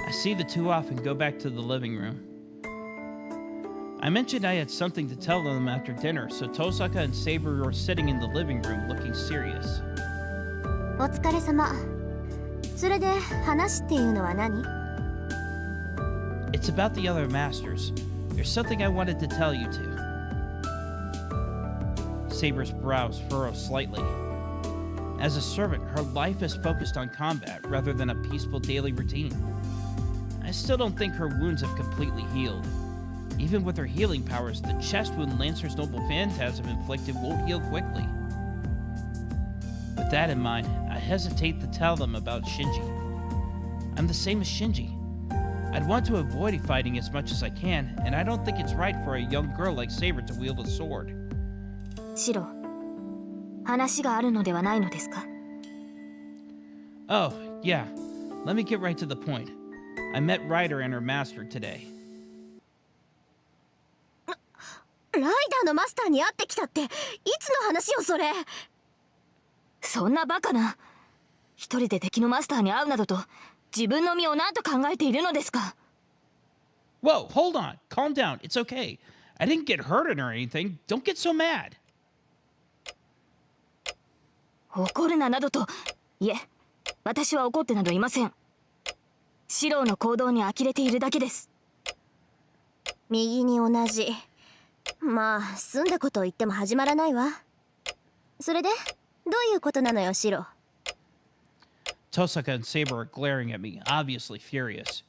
I see the two off and go back to the living room. I mentioned I had something to tell them after dinner, so Tosaka and Saber were sitting in the living room looking serious. お疲れ様。それで話っていうのは何？ It's about the other masters. There's something I wanted to tell you two. Saber's brows furrow slightly. As a servant, her life is focused on combat rather than a peaceful daily routine. I still don't think her wounds have completely healed. Even with her healing powers, the chest wound Lancer's noble phantasm inflicted won't heal quickly. With that in mind, I hesitate to tell them about Shinji. I'm the same as Shinji. I'd want to avoid fighting as much as I can, and I don't think it's right for a young girl like Saber to wield a sword. シロ、話があるのではないのですか？ Oh, yeah. Let me get right to the point. I met Ryder and her master today. ライダーのマスターに会ってきたっていつの話よそれ。そんなバカな。一人で敵のマスターに会うなどと自分の身を何と考えているのですか？ Whoa, hold on. Calm down. It's okay. I didn't get hurt or anything. Don't get so mad. 怒るななどと。いえ、私は怒ってなどいません。シロの行動に呆れているだけです。右に同じ。まあ済んだことを言っても始まらないわ。それでどういうことなのよシロ。 Tosaka and Saber are glaring at me, obviously furious.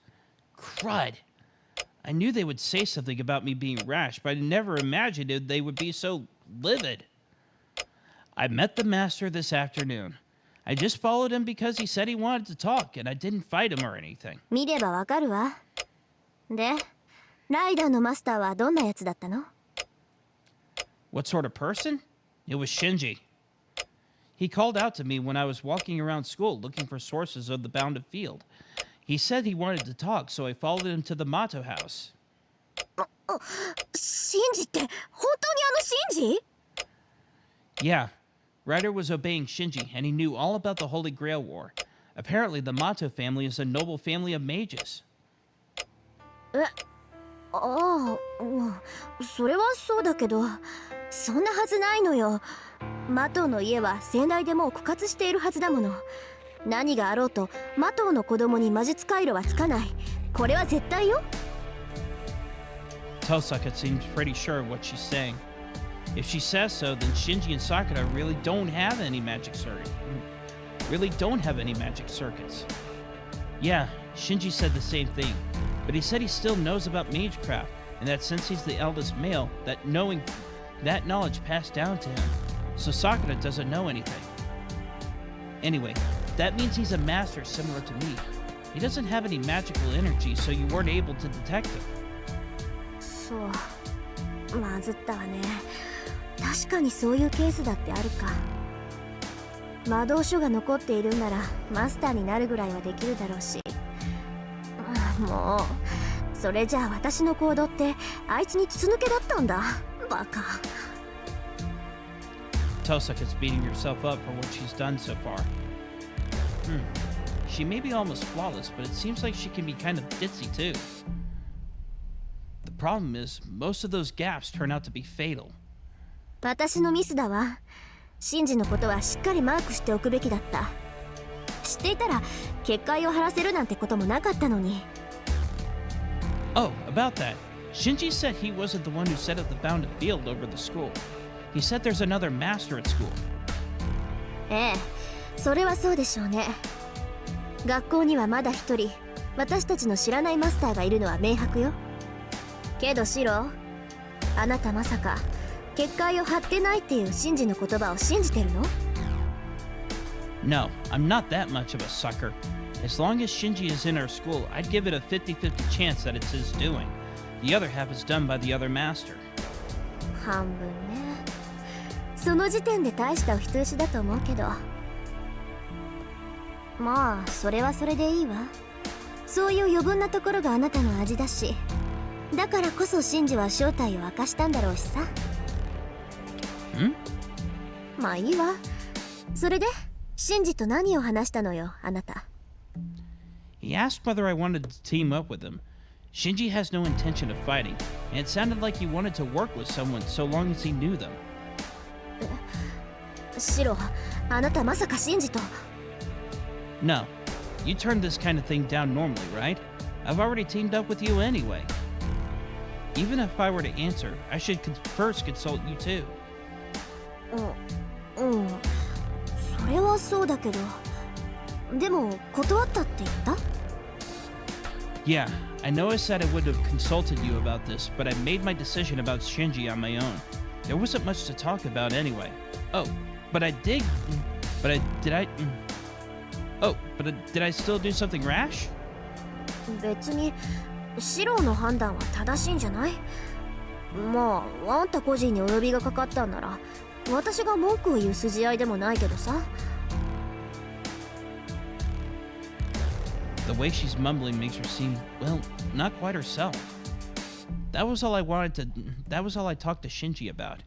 Crud. I knew they would say something about me being rash, but I never imagined they would be so livid. I met the master this afternoon. I just followed him because he said he wanted to talk, and I didn't fight him or anything. 見ればわかるわ。で、ライダーのマスターはどんなやつだったの？ What sort of person? It was Shinji. He called out to me when I was walking around school looking for sources of the bounded field. He said he wanted to talk, so I followed him to the Mato house. シンジって本当にあのシンジ？ Yeah, Ryder was obeying Shinji, and he knew all about the Holy Grail War. Apparently, the Mato family is a noble family of mages. ああ、それはそうだけど、そんなはずないのよ。マトウの家は先代でもう枯渇しているはずだもの。何があろうとマトウの子供に魔術回路はつかない。これは絶対よ。 Tosaka seems pretty sure of what she's saying. If she says so, then Shinji and Sakura really don't have any magic circuits. Yeah, Shinji said the same thing, but he said he still knows about magecraft, and that since he's the eldest male, that knowledge passed down to him. So Sakura doesn't know anything. Anyway, that means he's a master similar to me. He doesn't have any magical energy, so you weren't able to detect him. そう、まずったわね。確かにそういうケースだってあるか。魔導書が残っているんならマスターになるぐらいはできるだろうし。もうそれじゃあ私の行動ってあいつに筒抜けだったんだ。バカ。 Tosaka's beating herself up for what she's done so far. She may be almost flawless, but it seems like she can be kind of ditzy too. The problem is, most of those gaps turn out to be fatal. 私のミスだわ。シンジのことはしっかりマークしておくべきだった。知っていたら結界を張らせるなんてこともなかったのに。 Oh, about that. Shinji said he wasn't the one who set up the bounded field over the school. He said there's another master at school. ええ、それはそうでしょうね。学校にはまだ一人私たちの知らないマスターがいるのは明白よ。けどシロ、あなたまさか結界を張ってないっていうシンジの言葉を信じてるの？ No, I'm not that much of a sucker. As long as Shinji is in our school, I'd give it a 50-50 chance that it's his doing. The other half is done by the other master. 半分ね。その時点で大したお人よしだと思うけど。まあそれはそれでいいわ。そういう余分なところがあなたの味だし、だからこそシンジは正体を明かしたんだろうしさ。まあいいわ。それでシンジと何を話したのよ、あなた。He asked whether I wanted to team up with him. Shinji has no intention of fighting, and it sounded like he wanted to work with someone so long as he knew them. シロ、あなたまさかシンジと。No, you turn this kind of thing down normally, right? I've already teamed up with you anyway. Even if I were to answer, I should first consult you too. それはそうだけど、でも断ったって言った？ Yeah, I know I said I would have consulted you about this, but I made my decision about Shinji on my own. There wasn't much to talk about anyway. Oh, but did I still do something rash? 別にシロの判断は正しいんじゃない？まああんた個人にお呼びがかかったんなら私が文句を言う筋合いでもないけどさ。The way she's mumbling makes her seem, well, not quite herself. That was all I talked to Shinji about.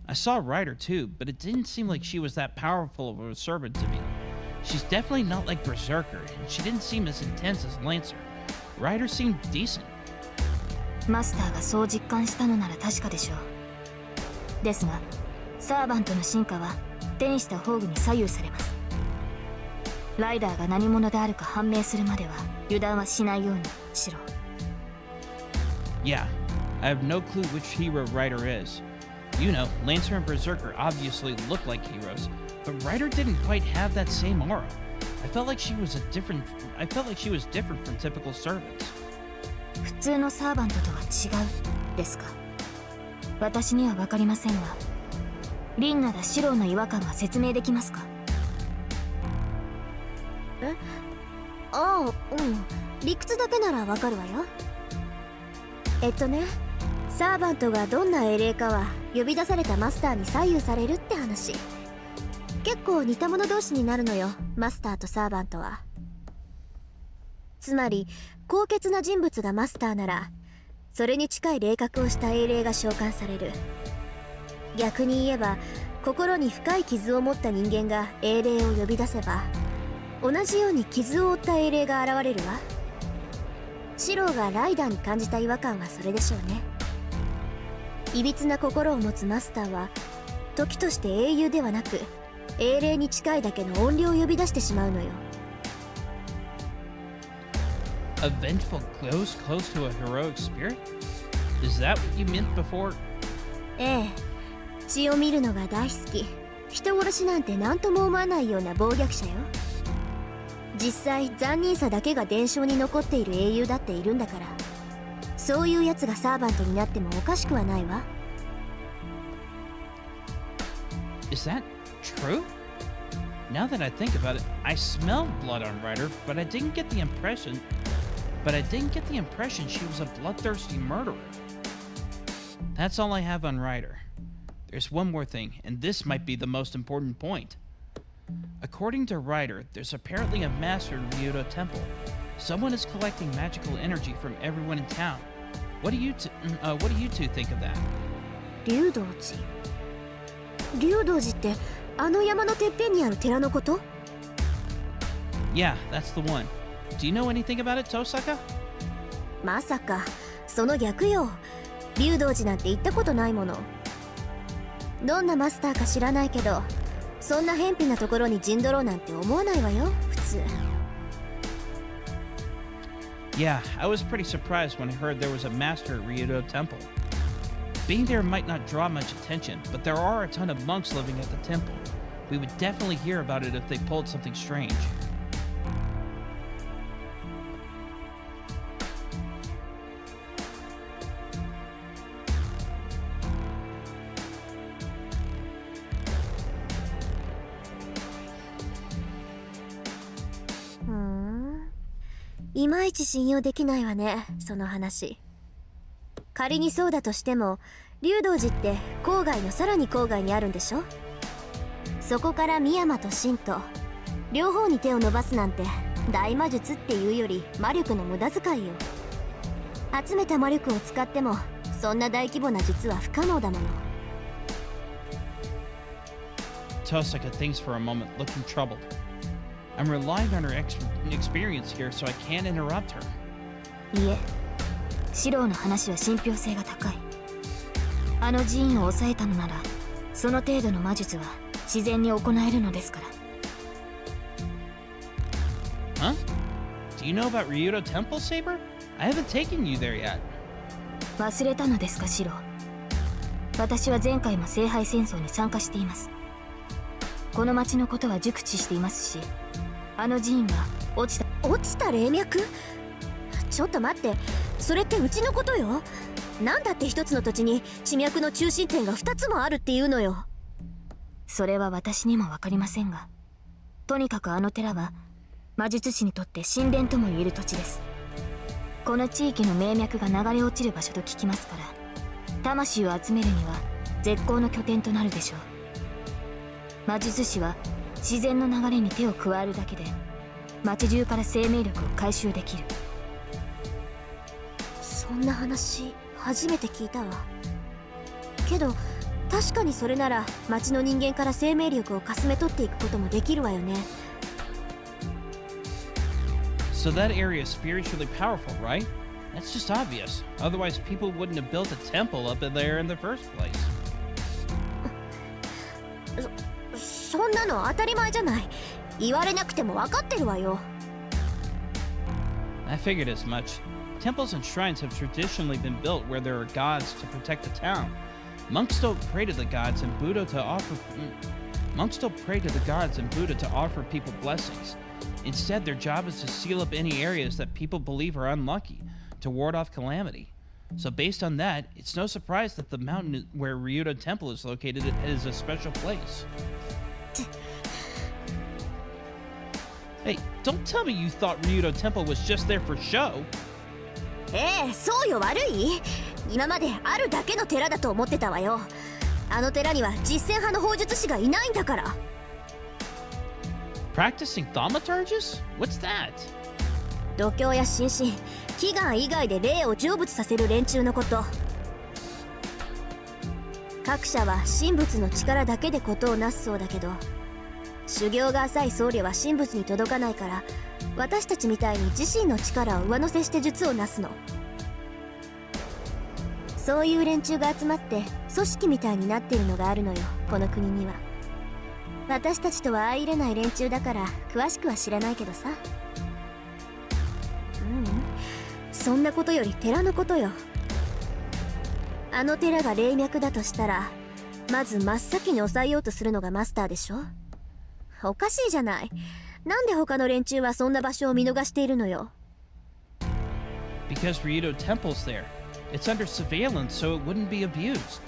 I saw Ryder too, but it didn't seem like she was that powerful of a servant to me. She's definitely not like Berserker, and she didn't seem as intense as Lancer. Ryder seemed decent. マスターがそう実感したのなら確かでしょう。ですがサーバントの進化は手にした宝具に左右されます。ライダーが何者であるか判明するまでは油断はしないようにしろ。 Yeah, I have no clue which hero Ryder is. You know, Lancer and Berserker obviously look like heroes, but Ryder didn't quite have that same aura. I felt like she was different from typical servants. 普通のサーバントとは違うですか。私には分かりませんが、リンならシローの違和感は説明できますか？ああ、理屈だけならわかるわよ。サーバントがどんな英霊かは呼び出されたマスターに左右されるって話。結構似た者同士になるのよ、マスターとサーバントは。つまり高潔な人物がマスターならそれに近い霊格をした英霊が召喚される。逆に言えば心に深い傷を持った人間が英霊を呼び出せば同じように傷を負った英霊が現れるわ。シローがライダーに感じた違和感はそれでしょうね。いびつな心を持つマスターは時として英雄ではなく英霊に近いだけの怨霊を呼び出してしまうのよ。A vengeful ghost close to a heroic spirit? Is that what you meant before? ええ、血を見るのが大好き、人殺しなんて何とも思わないような暴虐者よ。実際残忍さだけが伝承に残っている英雄だっているんだから、そういうやつがサーバントになってもおかしくはないわ。 Is that true? Now that I think about it, I smelled blood on Ryder, but I didn't get the impression she was a bloodthirsty murderer. That's all I have on Ryder. There's one more thing, and this might be the most important point. According to Ryder, there's apparently a master in Ryudo Temple. Someone is collecting magical energy from everyone in town. What do you two think of that? 竜道寺。竜道寺ってあの山のてっぺんにある寺のこと？ Yeah, that's the one. Do you know anything about it, Tosaka? まさかその逆よ。竜道寺なんて行ったことないもの。どんなマスターか知らないけど、そんな偏僻なところに陣取ろうなんて思わないわよ、普通。Yeah, I was pretty surprised when I heard there was a master at Ryudo Temple. Being there might not draw much attention, but there are a ton of monks living at the temple. We would definitely hear about it if they pulled something strange. いまいち信用できないわね、その話。仮にそうだとしても竜道寺って郊外のさらに郊外にあるんでしょ。そこから深山と神と両方に手を伸ばすなんて大魔術っていうより魔力の無駄遣いよ。集めた魔力を使ってもそんな大規模な術は不可能だもの。Tosaka thinks for a moment, looking troubled. I'm relying on her experience here, so I can't interrupt her. いえ、四郎の話は信憑性が高い。あの寺院を抑えたのならその程度の魔術は自然に行えるのですから。Huh? Do you know about Ryudo Temple, Saber? I haven't taken you there yet. 忘れたのですか、四郎。私は前回も聖杯戦争に参加しています。この町のことは熟知していますし、あの寺院は落ちた霊脈？ちょっと待って、それってうちのことよ。なんだって一つの土地に地脈の中心点が2つもあるっていうのよ。それは私にも分かりませんが、とにかくあの寺は魔術師にとって神殿とも言える土地です。この地域の命脈が流れ落ちる場所と聞きますから、魂を集めるには絶好の拠点となるでしょう。魔術師は自然の流れに手を加えるだけで町中から生命力を回収できる。そんな話初めて聞いたわ。けど確かにそれなら町の人間から生命力をかすめ取っていくこともできるわよね。So that area is spiritually powerful, right? That's just obvious. Otherwise, people wouldn't have built a temple up in there in the first place. そんなの当たり前じゃない。言われなくても分かってるわよ。I figured as much. Temples and shrines have traditionally been built where there are gods to protect the town. Monks don't pray to the gods and Buddha to offer people blessings. Instead, their job is to seal up any areas that people believe are unlucky, to ward off calamity. So based on that, it's no surprise that the mountain where Ryudo Temple is located is a special place. Hey, don't tell me you thought Ryudo Temple was just there for show. そうよ、悪い？今まであるだけの寺だと思ってたわよ。あの寺には実践派の砲術師がいないんだから。Practicing thaumaturgus? What's that? 度胸や心身、祈願以外で霊を成仏させる連中のこと。各社は神仏の力だけで事をなすそうだけど、修行が浅い僧侶は神仏に届かないから、私たちみたいに自身の力を上乗せして術をなすの。そういう連中が集まって組織みたいになってるのがあるのよ、この国には。私たちとは相入れない連中だから詳しくは知らないけどさ。そんなことより寺のことよ。あの寺が霊脈だとしたら、まず真っ先に抑えようとするのがマスターでしょ。おかしいじゃない。なんで他の連中はそんな場所を見逃しているのよ。 Because Ryudo Temple's there. It's under surveillance, so it wouldn't be abused.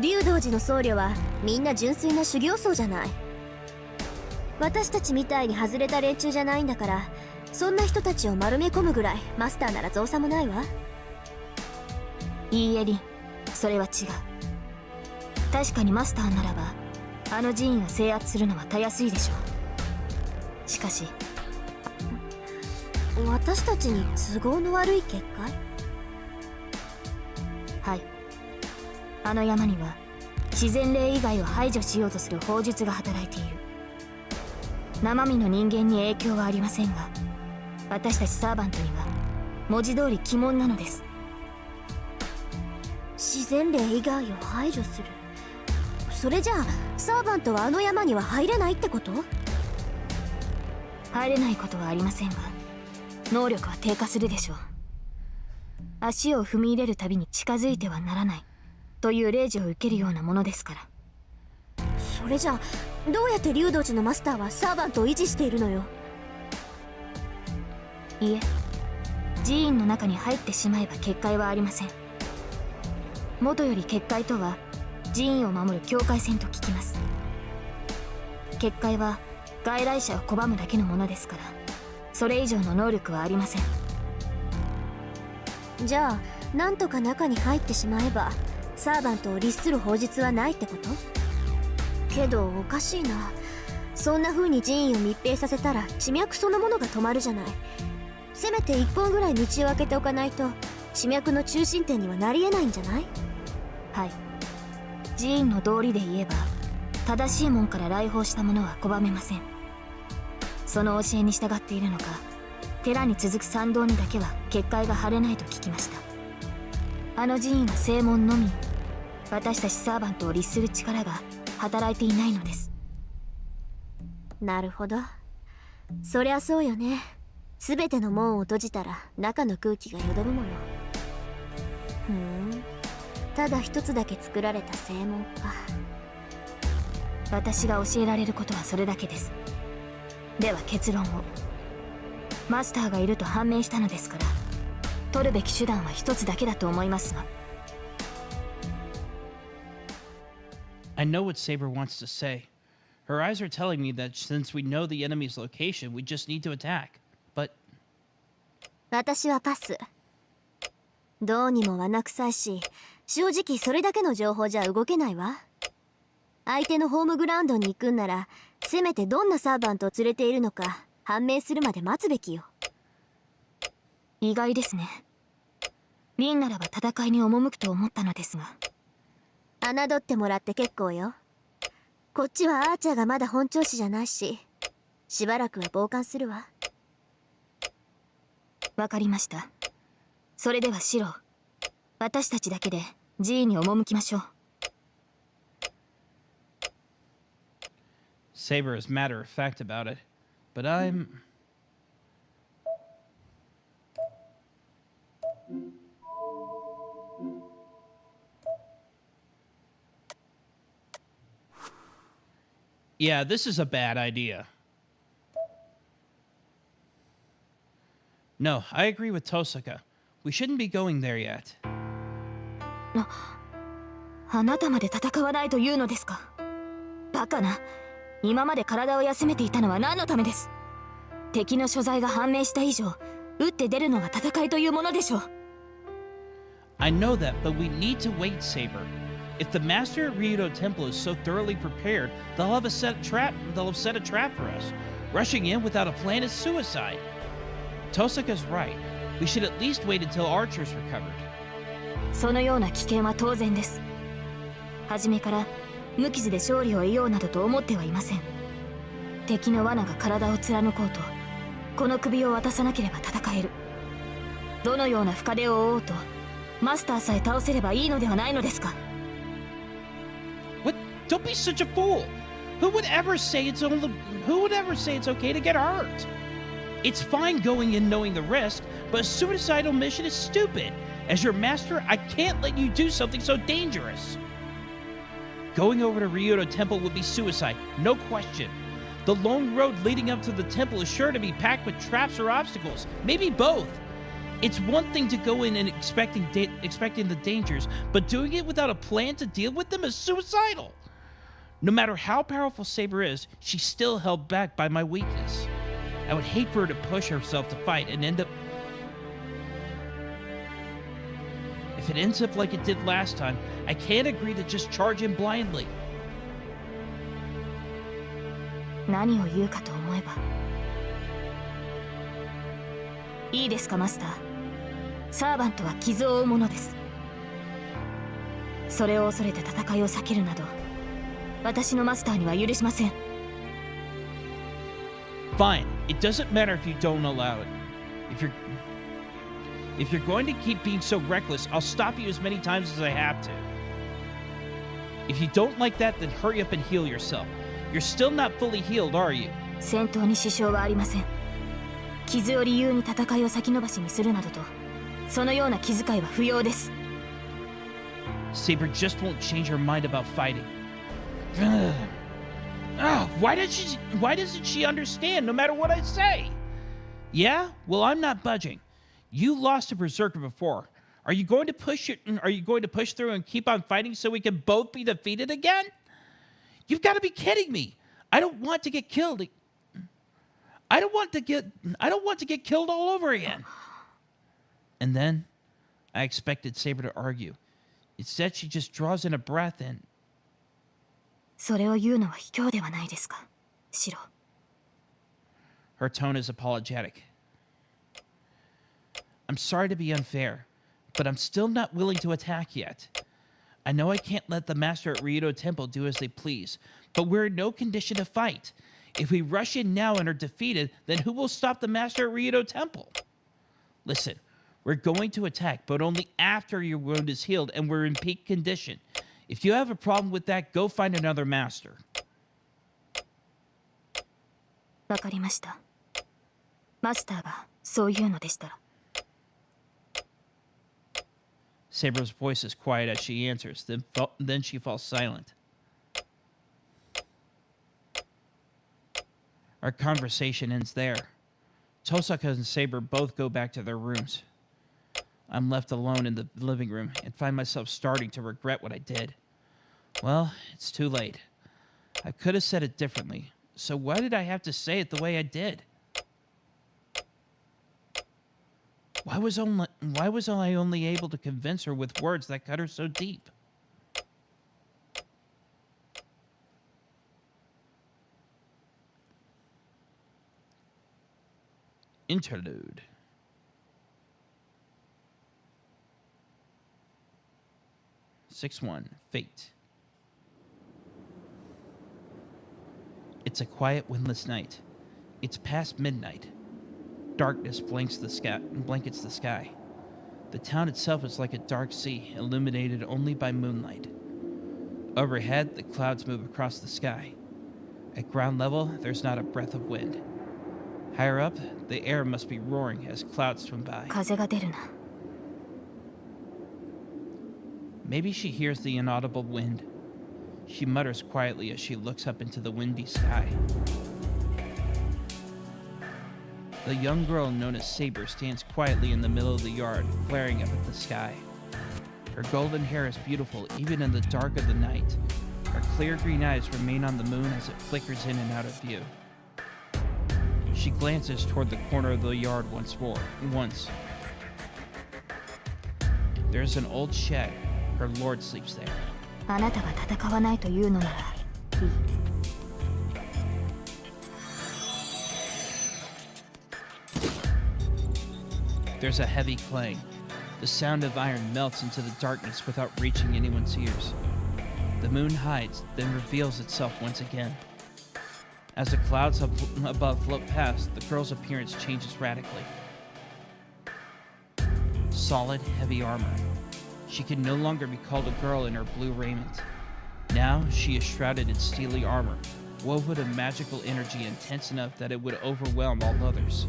竜道寺の僧侶はみんな純粋な修行僧じゃない。私たちみたいに外れた連中じゃないんだから、そんな人たちを丸め込むぐらいマスターなら造作もないわ。いいえ、リン、それは違う。確かにマスターならばあの寺院を制圧するのはたやすいでしょう。しかし私たちに都合の悪い結界？はい、あの山には自然霊以外を排除しようとする法術が働いている。生身の人間に影響はありませんが、私たちサーバントには文字通り鬼門なのです。自然霊以外を排除する。それじゃあサーバントはあの山には入れないってこと？入れないことはありませんが、能力は低下するでしょう。足を踏み入れるたびに近づいてはならないという令示を受けるようなものですから。それじゃあどうやって竜道寺のマスターはサーバントを維持しているのよ。いえ、寺院の中に入ってしまえば結界はありません。元より結界とは寺院を守る境界線と聞きます。結界は外来者を拒むだけのものですから、それ以上の能力はありません。じゃあなんとか中に入ってしまえばサーバントを律する法術はないってこと？けどおかしいな。そんな風に寺院を密閉させたら地脈そのものが止まるじゃない。せめて1本ぐらい道を開けておかないと地脈の中心点にはなりえないんじゃない？はい。寺院の道理で言えば正しい門から来訪した者は拒めません。その教えに従っているのか、寺に続く参道にだけは結界が張れないと聞きました。あの寺院は正門のみ、私たちサーバントを律する力が働いていないのです。なるほど。そりゃそうよね。全ての門を閉じたら中の空気がよどるもの。ただ一つだけ作られた正門か。私が教えられることはそれだけです。では結論を。マスターがいると判明したのですから、取るべき手段は一つだけだと思いますが。I know what Saber wants to say. Her eyes are telling me that since we know the enemy's location, we just need to attack. But 私はパス。どうにも罠臭いし、正直それだけの情報じゃ動けないわ。相手のホームグラウンドに行くんなら、せめてどんなサーバントを連れているのか判明するまで待つべきよ。意外ですね。リンならば戦いに赴くと思ったのですが。侮ってもらって結構よ。こっちはアーチャーがまだ本調子じゃないし、しばらくは傍観するわ。わかりました。それではシロ、私たちだけで寺院に赴きましょう。Saber is matter of fact about it. But I'm... Yeah, this is a bad idea. No, I agree with Tosaka. We shouldn't be going there yet. あなたまで戦わないというのですか。バカな。今まで体を休めていたのは何のためです。敵の所在が判明した以上、打って出るのが戦いというものでしょう。I know that, but we need to wait, Saber. If the master at Ryudo Temple is so thoroughly prepared, they'll have set a trap for us. Rushing in without a plan is suicide. Tosaka's right. We should at least wait until Archer's recovered. そのような危険は当然です。初めから無傷で勝利を得ようなどと思ってはいません。敵の罠が体を貫こうと、この首を渡さなければ戦える。どのような深手を負おうと、マスターさえ倒せればいいのではないのですか。What? Don't be such a fool. Who would ever say it's okay to get hurt? It's fine going in knowing the risk, but a suicidal mission is stupid. As your master, I can't let you do something so dangerous. Going over to Ryudo Temple would be suicide, no question. The lone road leading up to the temple is sure to be packed with traps or obstacles, maybe both. It's one thing to go in and expecting the dangers, but doing it without a plan to deal with them is suicidal. No matter how powerful Saber is, she's still held back by my weakness. I would hate for her to push herself to fight and end up... If it ends up like it did last time, I can't agree to just charge in blindly. 何を言うかと思えば。いいですかマスター。サーバントは傷を負うものです。それを恐れて戦いを避けるなど、私のマスターには許しません。Fine. It doesn't matter if you don't allow it. If you're going to keep being so reckless, I'll stop you as many times as I have to. If you don't like that, then hurry up and heal yourself. You're still not fully healed, are you? 戦闘に支障はありません。傷を理由に戦いを先延ばしにするなどと、そのような気遣いは不要です。Saber just won't change her mind about fighting. Why doesn't she understand no matter what I say? Yeah? Well, I'm not budging. You lost to Berserker before. Are you going to push through and keep on fighting so we can both be defeated again? You've got to be kidding me. I don't want to get killed. I don't want to get killed all over again. And then I expected Saber to argue. Instead, she just draws in a breath and それを言うのは卑怯ではないですか、シロ。 her tone is apologetic. I'm sorry to be unfair, but I'm still not willing to attack yet. I know I can't let the master at Rito Temple do as they please, but we're in no condition to fight. If we rush in now and are defeated, then who will stop the master at Rito Temple? Listen, we're going to attack, but only after your wound is healed and we're in peak condition. If you have a problem with that, go find another master. わかりました。マスターがそう言うのでしたら。 Saber's voice is quiet as she answers, then she falls silent. Our conversation ends there. Tosaka and Saber both go back to their rooms. I'm left alone in the living room and find myself starting to regret what I did. Well, it's too late. I could have said it differently, so why did I have to say it the way I did? Why was I only able to convince her with words that cut her so deep? Interlude. (6-1) Fate. It's a quiet, windless night. It's past midnight. Darkness blankets the sky. The town itself is like a dark sea, illuminated only by moonlight. Overhead, the clouds move across the sky. At ground level, there's not a breath of wind. Higher up, the air must be roaring as clouds swim by. 風が出るな。 Maybe she hears the inaudible wind. She mutters quietly as she looks up into the windy sky. The young girl known as Saber stands quietly in the middle of the yard, glaring up at the sky. Her golden hair is beautiful even in the dark of the night. Her clear green eyes remain on the moon as it flickers in and out of view. She glances toward the corner of the yard once. There's an old shed. Her lord sleeps there. あなたが戦わないというのならいい。 There's a heavy clang. The sound of iron melts into the darkness without reaching anyone's ears. The moon hides, then reveals itself once again. As the clouds above float past, the girl's appearance changes radically. Solid, heavy armor. She can no longer be called a girl in her blue raiment. Now she is shrouded in steely armor, woven of magical energy intense enough that it would overwhelm all others.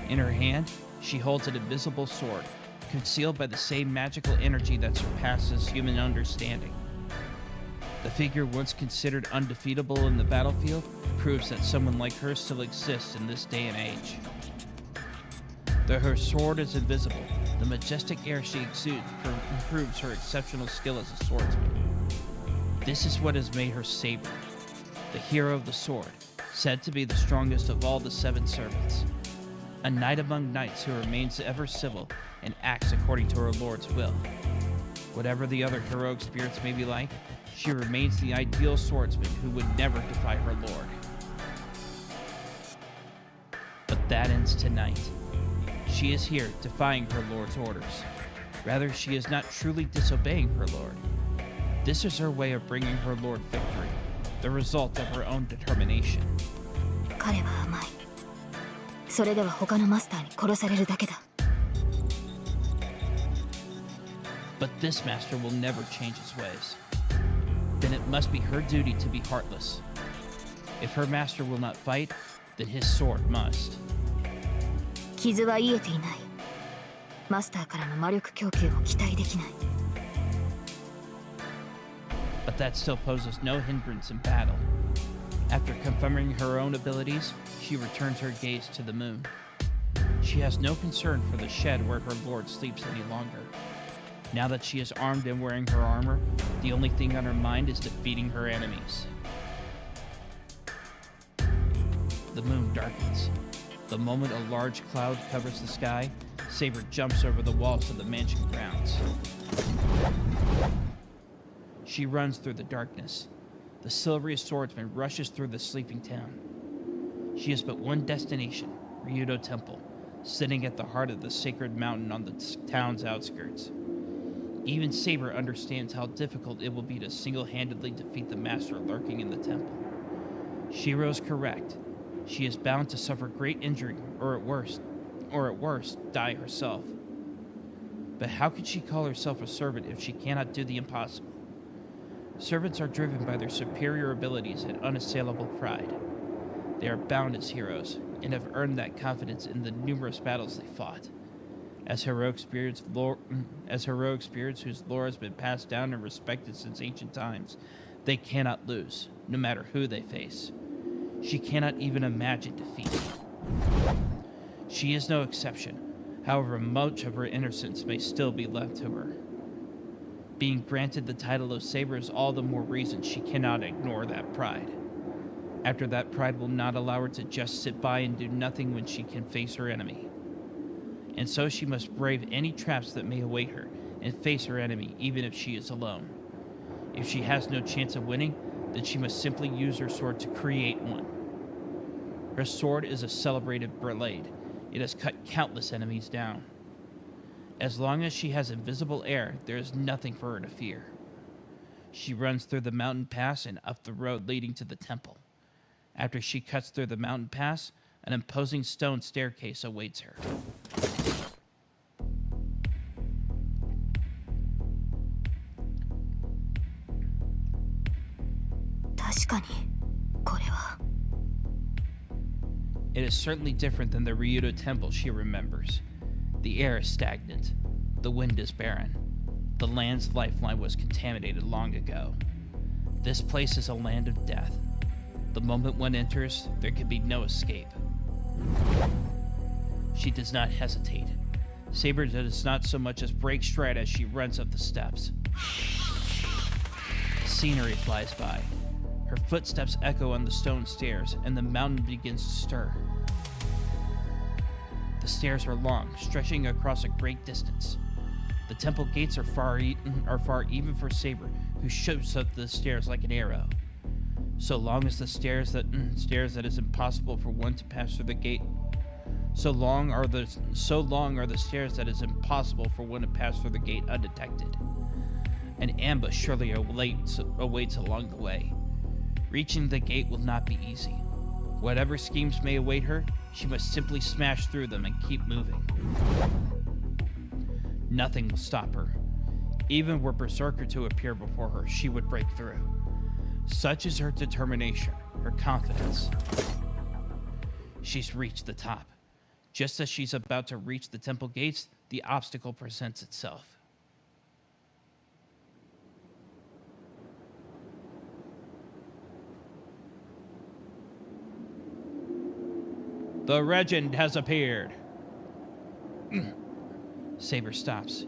In her hand, she holds an invisible sword, concealed by the same magical energy that surpasses human understanding. The figure once considered undefeatable in the battlefield proves that someone like her still exists in this day and age. Though her sword is invisible, the majestic air she exudes proves her exceptional skill as a swordsman. This is what has made her Saber, the hero of the sword, said to be the strongest of all the seven servants. A knight among knights who remains ever civil and acts according to her lord's will. Whatever the other heroic spirits may be like, she remains the ideal swordsman who would never defy her lord. But that ends tonight. She is here defying her lord's orders. Rather, she is not truly disobeying her lord. This is her way of bringing her lord victory, the result of her own determination. 彼は甘い。それでは他のマスターに殺されるだけだ。 But this master will never change his ways. Then it must be her duty to be heartless. If her master will not fight, then his sword must. 傷は癒えていない。マスターからの魔力供給も期待できない。 But that still poses no hindrance in battle. After confirming her own abilities, she returns her gaze to the moon. She has no concern for the shed where her lord sleeps any longer. Now that she is armed and wearing her armor, the only thing on her mind is defeating her enemies. The moon darkens. The moment a large cloud covers the sky, Saber jumps over the walls of the mansion grounds. She runs through the darkness. The silvery swordsman rushes through the sleeping town. She has but one destination, Ryudo Temple, sitting at the heart of the sacred mountain on the town's outskirts. Even Saber understands how difficult it will be to single-handedly defeat the master lurking in the temple. Shiro is correct. She is bound to suffer great injury, or at worst, die herself. But how could she call herself a servant if she cannot do the impossible? Servants are driven by their superior abilities and unassailable pride. They are bound as heroes, and have earned that confidence in the numerous battles they fought. As heroic spirits whose lore has been passed down and respected since ancient times, they cannot lose, no matter who they face. She cannot even imagine defeat. She is no exception, however much of her innocence may still be left to her. Being granted the title of Saber is all the more reason she cannot ignore that pride. After that pride will not allow her to just sit by and do nothing when she can face her enemy. And so she must brave any traps that may await her and face her enemy even if she is alone. If she has no chance of winning, then she must simply use her sword to create one. Her sword is a celebrated blade. It has cut countless enemies down. As long as she has invisible air, there is nothing for her to fear. She runs through the mountain pass and up the road leading to the temple. After she cuts through the mountain pass, an imposing stone staircase awaits her. It is certainly different than the Ryudo Temple she remembers. The air is stagnant. The wind is barren. The land's lifeline was contaminated long ago. This place is a land of death. The moment one enters, there can be no escape. She does not hesitate. Saber does not so much as break stride as she runs up the steps. Scenery flies by. Her footsteps echo on the stone stairs, and the mountain begins to stir. The stairs are long, stretching across a great distance. The temple gates are far even for Saber, who shoots up the stairs like an arrow. So long as the stairs that is impossible for one to pass through the gate. So long are the stairs that is impossible for one to pass through the gate undetected. An ambush surely awaits along the way. Reaching the gate will not be easy. Whatever schemes may await her, she must simply smash through them and keep moving. Nothing will stop her. Even were Berserker to appear before her, she would break through. Such is her determination, her confidence. She's reached the top. Just as she's about to reach the temple gates, the obstacle presents itself. The Regend has appeared. Saber stops.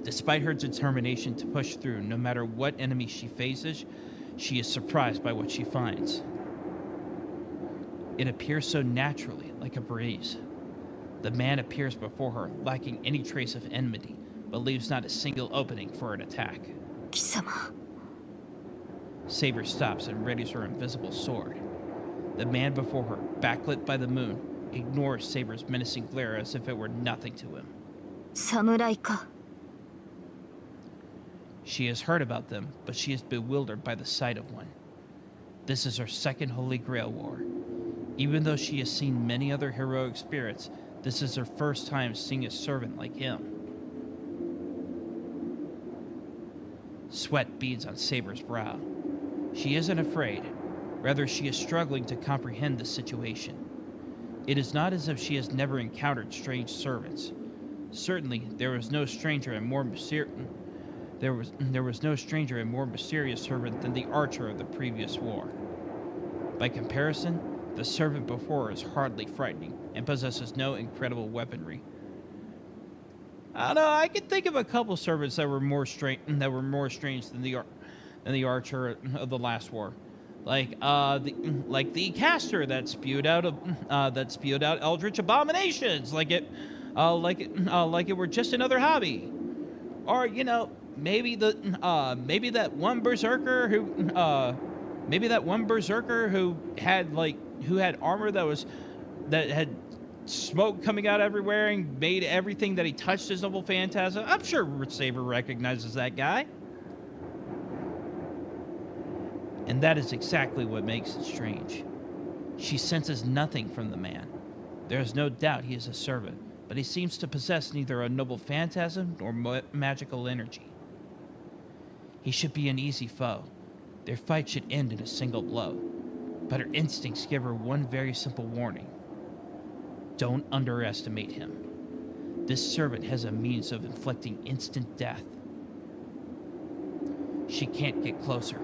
Despite her determination to push through no matter what enemy she faces, she is surprised by what she finds. It appears so naturally, like a breeze. The man appears before her, lacking any trace of enmity, but leaves not a single opening for an attack. Saber stops and readies her invisible sword. The man before her, backlit by the moon, ignores Saber's menacing glare as if it were nothing to him. Samurai ka. She has heard about them, but she is bewildered by the sight of one. This is her second Holy Grail war. Even though she has seen many other heroic spirits, this is her first time seeing a servant like him. Sweat beads on Saber's brow. She isn't afraid. Rather, she is struggling to comprehend the situation. It is not as if she has never encountered strange servants. Certainly, there was no stranger and more mysterious servant than the archer of the previous war. By comparison, the servant before her is hardly frightening and possesses no incredible weaponry. I don't know. I can think of a couple servants that were more strange than the archer of the last war. like the caster that spewed out eldritch abominations, like it were just another hobby, or maybe that one berserker who had armor that had smoke coming out everywhere and made everything that he touched his double phantasm. I'm sure Saber recognizes that guy. And that is exactly what makes it strange. She senses nothing from the man. There is no doubt he is a servant, but he seems to possess neither a noble phantasm nor magical energy. He should be an easy foe. Their fight should end in a single blow. But her instincts give her one very simple warning. Don't underestimate him. This servant has a means of inflicting instant death. She can't get closer.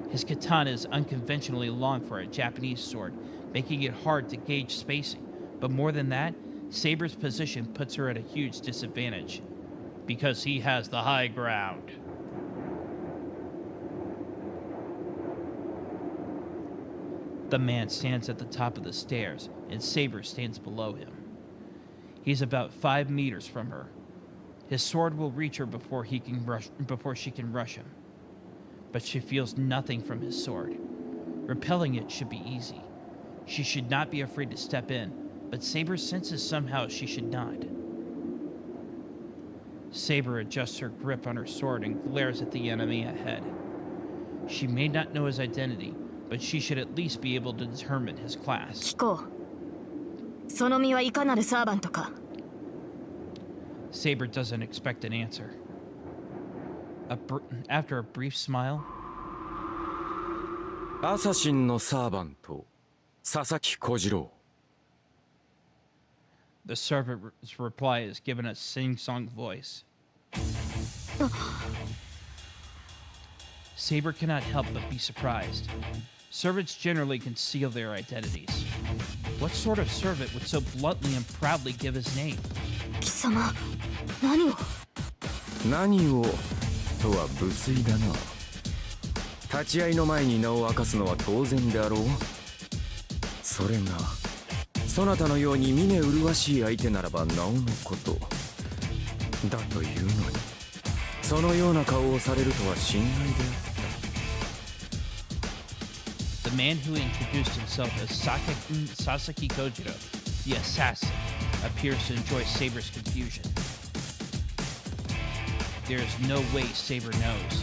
His katana is unconventionally long for a Japanese sword, making it hard to gauge spacing. But more than that, Saber's position puts her at a huge disadvantage, because he has the high ground. The man stands at the top of the stairs, and Saber stands below him. He's about 5 meters from her. His sword will reach her before she can rush him. But she feels nothing from his sword. Repelling it should be easy. She should not be afraid to step in, but Saber senses somehow she should not. Saber adjusts her grip on her sword and glares at the enemy ahead. She may not know his identity, but she should at least be able to determine his class. 聞こう。その身はいかなるサーバントか。Saber doesn't expect an answer. After a brief smile, アサシンのサーバント、佐々木小次郎。the servant's reply is given a sing-song voice. Saber cannot help but be surprised. Servants generally conceal their identities. What sort of servant would so bluntly and proudly give his name? 貴様、何を。何をとは無粋だな。立ち会いの前に名を明かすのは当然であろう。それがそなたのように見目麗しい相手ならばなおのことだというのに、そのような顔をされるとは心外であった。 The man who introduced himself as Sasaki Kojiro, the assassin, appears to enjoy Saber's confusion. There is no way Saber knows.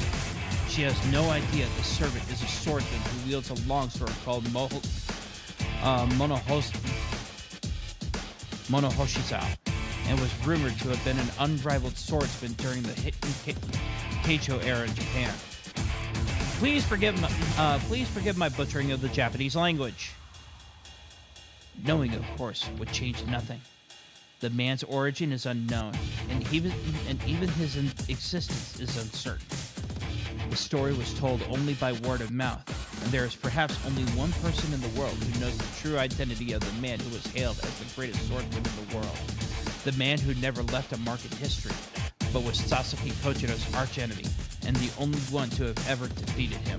She has no idea the servant is a swordsman who wields a longsword called Monohoshizao, and was rumored to have been an unrivaled swordsman during the Keicho era in Japan. Please forgive my butchering of the Japanese language. Knowing, of course, would change nothing. The man's origin is unknown, and even his existence is uncertain. The story was told only by word of mouth, and there is perhaps only one person in the world who knows the true identity of the man who was hailed as the greatest swordsman in the world. The man who never left a mark in history, but was Sasaki Kojiro's archenemy, and the only one to have ever defeated him.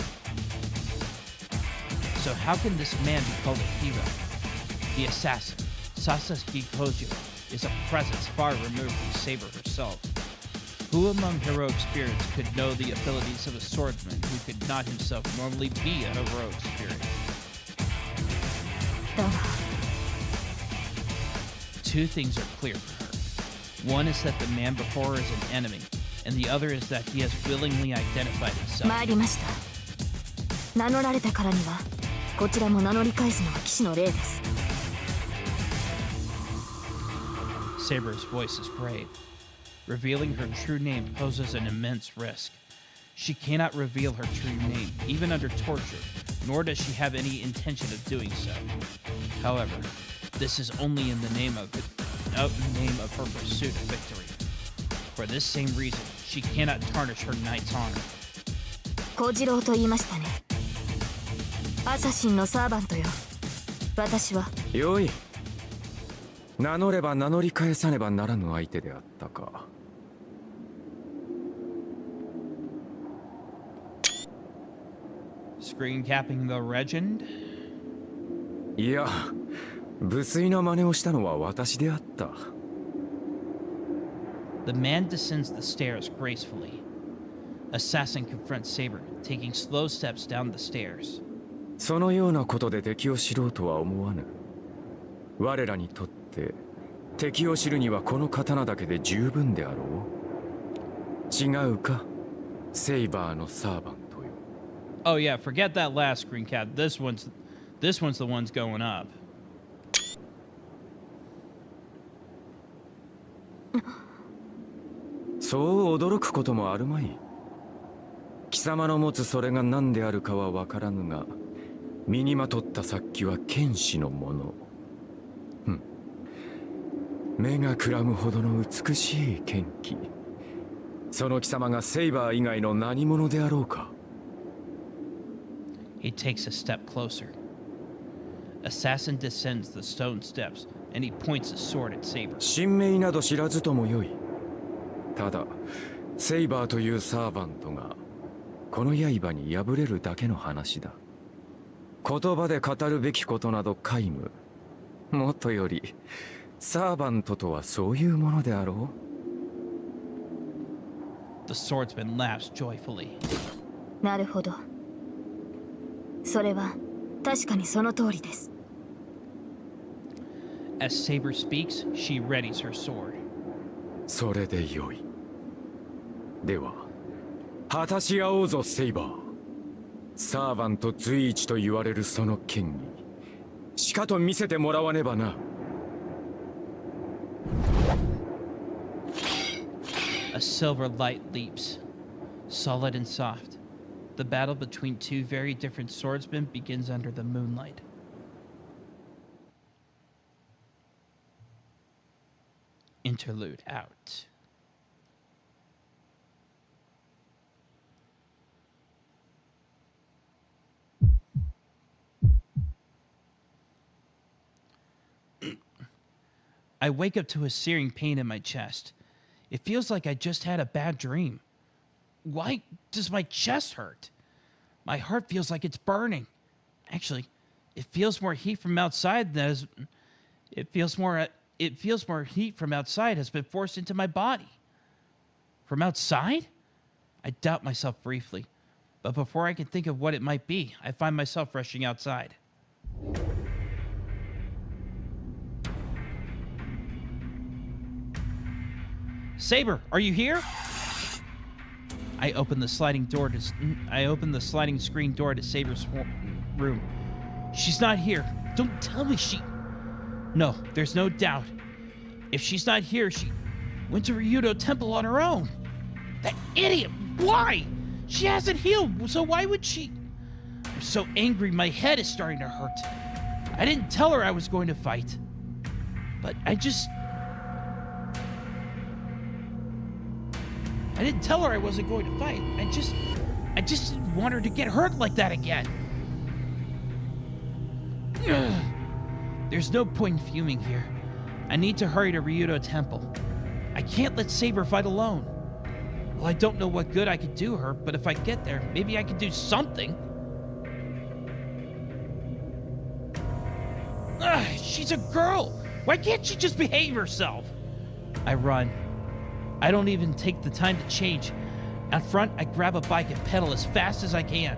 So how can this man be called a hero? The assassin, Sasaki Kojiro, is a presence far removed from Saber herself. Who among heroic spirits could know the abilities of a swordsman who could not himself normally be a heroic spirit? だが、 Two things are clear for her. One is that the man before her is an enemy, and the other is that he has willingly identified himself. 参りました。名乗られたからには、こちらも名乗り返すのは騎士の礼です。 Saber's voice is brave. Revealing her true name poses an immense risk. She cannot reveal her true name, even under torture, nor does she have any intention of doing so. However, this is only in the name of her pursuit of victory. For this same reason, she cannot tarnish her knight's honor. 小次郎と言いましたね。アサシンのサーバントよ。私は。よい。名乗れば名乗り返さねばならぬ相手であったか。Screen capping the Regend. いや、無粋な真似をしたのは私であった。 The man descends the stairs gracefully. Assassin confronts Saber, taking slow steps down the stairs. そのようなことで敵を知ろうとは思わぬ。我らにとって敵を知るにはこの刀だけで十分であろう。違うか、セイバーのサーバントよ。 Oh yeah, forget that last screen cap. This one's the one's going up. そう驚くこともあるまい。貴様の持つそれが何であるかは分からぬが、身にまとった殺気は剣士のもの。目がくらむほどの美しい剣気。その貴様がセイバー以外の何者であろうか。 He takes a step closer. Assassin descends the stone steps, and he points his sword at Saber. 神明など知らずともよい。ただセイバーというサーバントがこの刃に敗れるだけの話だ。言葉で語るべきことなど皆無。もっとよりサーバントとはそういうものであろう。 The swordsman laughs joyfully. なるほど。それは確かにその通りです。 As Saber speaks, she readies her sword. それでよい。では果たし合おうぞセイバー。サーバント随一と言われるその剣にしかと見せてもらわねばな。 A silver light leaps, solid and soft. The battle between two very different swordsmen begins under the moonlight. Interlude out. I wake up to a searing pain in my chest. It feels like I just had a bad dream. Why does my chest hurt? My heart feels like it's burning. Actually, it feels more heat from outside than it feels more heat from outside has been forced into my body. From outside? I doubt myself briefly, but before I can think of what it might be, I find myself rushing outside. Saber, are you here? I open the sliding screen door to Saber's room. She's not here. Don't tell me she... No, there's no doubt. If she's not here, she went to Ryudo Temple on her own. That idiot! Why? She hasn't healed, so why would she... I'm so angry, my head is starting to hurt. I didn't tell her I was going to fight. But I didn't tell her I wasn't going to fight. I just didn't want her to get hurt like that again. Ugh. There's no point in fuming here. I need to hurry to Ryudo Temple. I can't let Saber fight alone. Well, I don't know what good I could do her, but if I get there, maybe I could do something. Ugh, she's a girl. Why can't she just behave herself? I run. I don't even take the time to change. Out front, I grab a bike and pedal as fast as I can.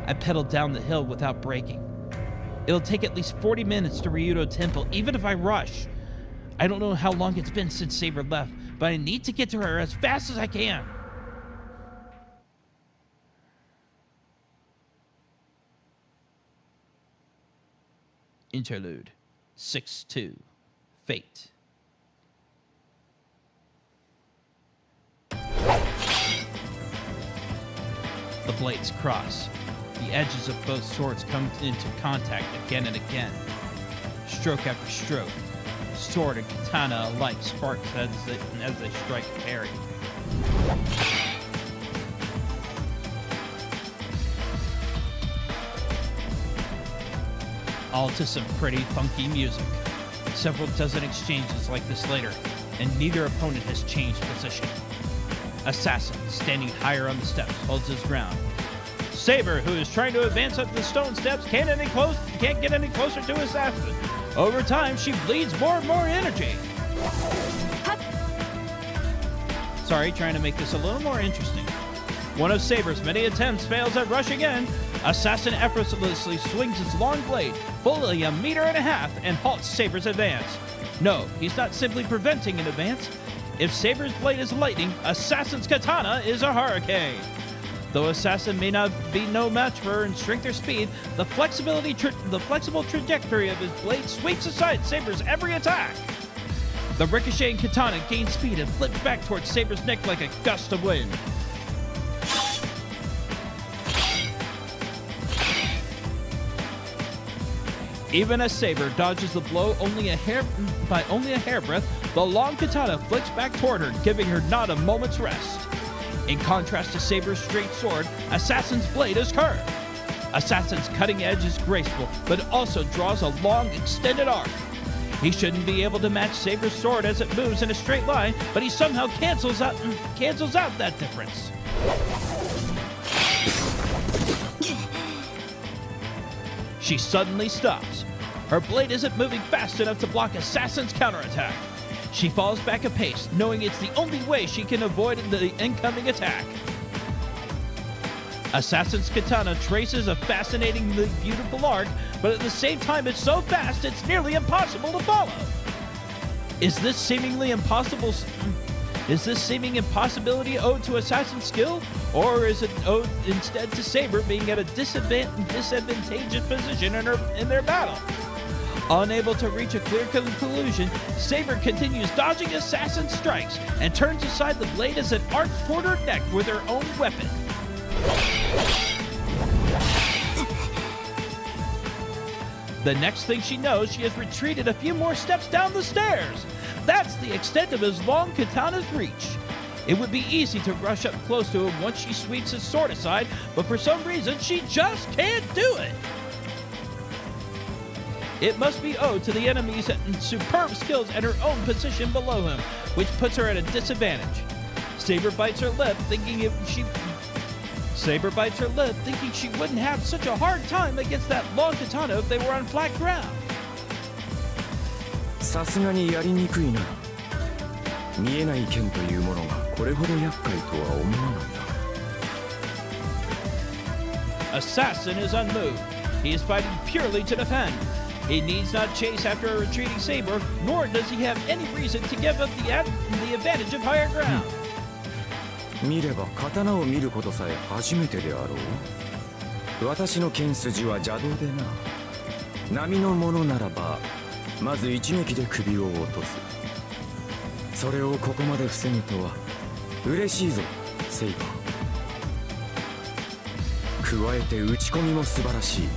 I pedal down the hill without braking. It'll take at least 40 minutes to Ryudo Temple, even if I rush. I don't know how long it's been since Saber left, but I need to get to her as fast as I can. Interlude 6-2. Fate. The blades cross. The edges of both swords come into contact again and again. Stroke after stroke. Sword and katana alike sparks as they strike a parry. All to some pretty funky music. Several dozen exchanges like this later, and neither opponent has changed position. Assassin, standing higher on the steps, holds his ground. Saber, who is trying to advance up the stone steps, can't get any closer to Assassin. Over time, she bleeds more and more energy. Sorry, trying to make this a little more interesting. One of Saber's many attempts fails at rush again. Assassin effortlessly swings his long blade, fully 1.5 meters, and halts Saber's advance. No, he's not simply preventing an advance. If Saber's blade is lightning, Assassin's katana is a hurricane. Though Assassin may not be no match for her in strength or speed, the flexible trajectory of his blade sweeps aside Saber's every attack. The ricocheting katana gains speed and flips back towards Saber's neck like a gust of wind. Even as Saber dodges the blow by only a hairbreadth, the long katana flicks back toward her, giving her not a moment's rest. In contrast to Saber's straight sword, Assassin's blade is curved. Assassin's cutting edge is graceful, but also draws a long, extended arc. He shouldn't be able to match Saber's sword as it moves in a straight line, but he somehow cancels out that difference. She suddenly stops. Her blade isn't moving fast enough to block Assassin's counterattack. She falls back a pace, knowing it's the only way she can avoid the incoming attack. Assassin's katana traces a fascinatingly beautiful arc, but at the same time it's so fast it's nearly impossible to follow. Is this seeming impossibility owed to Assassin's skill, or is it owed instead to Saber being at a disadvantageous position in their battle? Unable to reach a clear conclusion, Saber continues dodging Assassin's strikes and turns aside the blade as it arcs toward her neck with her own weapon. The next thing she knows, she has retreated a few more steps down the stairs. That's the extent of his long katana's reach. It would be easy to rush up close to him once she sweeps his sword aside, but for some reason, she just can't do it. It must be owed to the enemy's superb skills and her own position below him, which puts her at a disadvantage. Saber bites her lip, thinking she wouldn't have such a hard time against that long katana if they were on flat ground. さすがにやりにくいな。見えない剣というものがこれほど厄介とは思わなんだ。 Assassin is unmoved. He is fighting purely to defend. He needs not chase after a retreating Saber, nor does he have any reason to give up the advantage of higher ground. 見れば刀を見ることさえ初めてであろう。私の剣筋は邪道でな。並のものならばまず一撃で首を落とす。それをここまで防ぐとは嬉しいぞ、セイバー。加えて打ち込みも素晴らしい。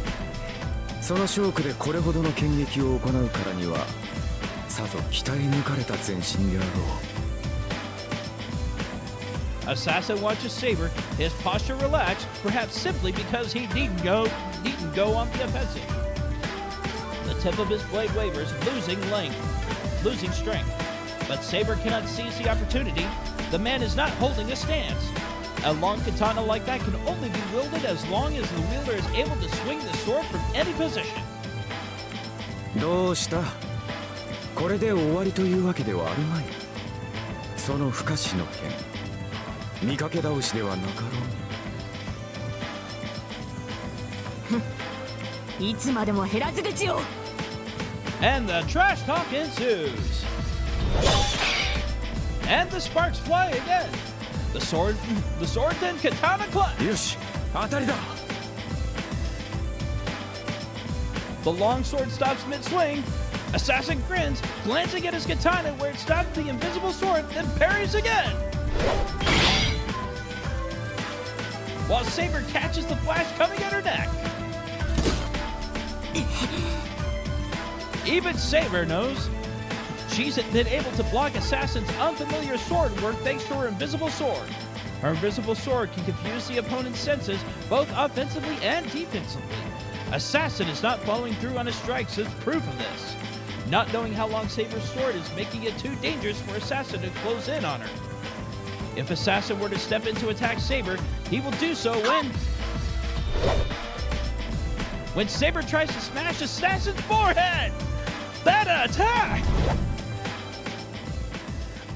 その勝負でこれほどの剣撃を行うからにはさぞ鍛え抜かれた全身であろう。 Assassin watches Saber, his posture relaxed, perhaps simply because he needn't go on the offensive. The tip of his blade wavers, losing strength. But Saber cannot seize the opportunity. The man is not holding a stance. A long katana like that can only be wielded as long as the wielder is able to swing the sword from any position. どうした？これで終わりというわけではあるまい。その不可視の剣。 見かけ倒しではなかろうに。いつまでも減らず口を。 And the trash talk ensues. And the sparks fly again. The sword then katana clutch. よし、当たりだ。 The long sword stops mid-swing. Assassin grins, glancing at his katana where it stopped the invisible sword, then parries again. While Saber catches the flash coming at her neck. Even Saber knows she's been able to block Assassin's unfamiliar sword work thanks to her invisible sword. Her invisible sword can confuse the opponent's senses both offensively and defensively. Assassin is not following through on his strikes as proof of this. Not knowing how long Saber's sword is making it too dangerous for Assassin to close in on her. If Assassin were to step in to attack Saber, he will do so when Saber tries to smash Assassin's forehead. That attack!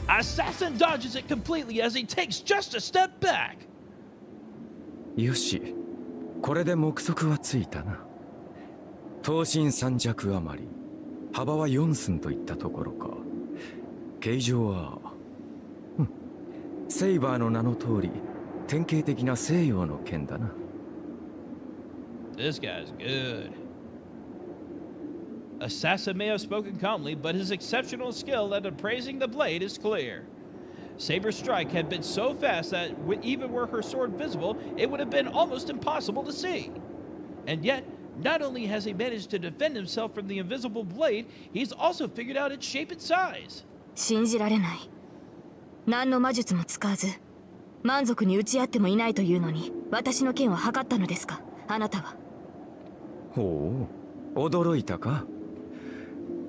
Assassin dodges it completely as he takes just a step back. よし、これで目測はついたな。刀身3弱余り、幅は4寸といったところか。形状は、セイバーの名の通り、典型的な西洋の剣だな。This guy's good. Assassin may have spoken calmly, but his exceptional skill at appraising the blade is clear. Saber's strike had been so fast that even were her sword visible, it would have been almost impossible to see. And yet, not only has he managed to defend himself from the invisible blade, he's also figured out its shape and size. 信じられない。何の魔術も使わず満足に打ち合ってもいないというのに、私の剣を測ったのですか、あなたは。ほう、驚いたか。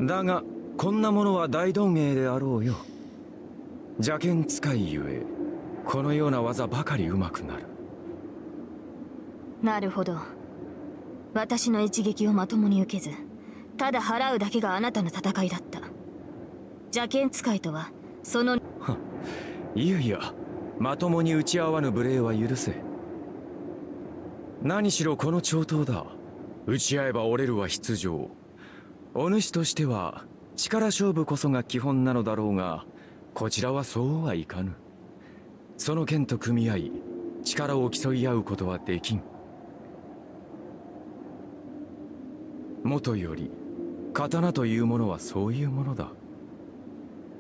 だがこんなものは大道芸であろうよ。邪剣使いゆえ、このような技ばかり上手くなる。なるほど。私の一撃をまともに受けず、ただ払うだけがあなたの戦いだった。邪剣使いとはその。いやいや、まともに打ち合わぬ無礼は許せ。何しろこの長刀だ。打ち合えば折れるは必定。お主としては力勝負こそが基本なのだろうが、こちらはそうはいかぬ。その剣と組み合い、力を競い合うことはできん。もとより刀というものはそういうものだ。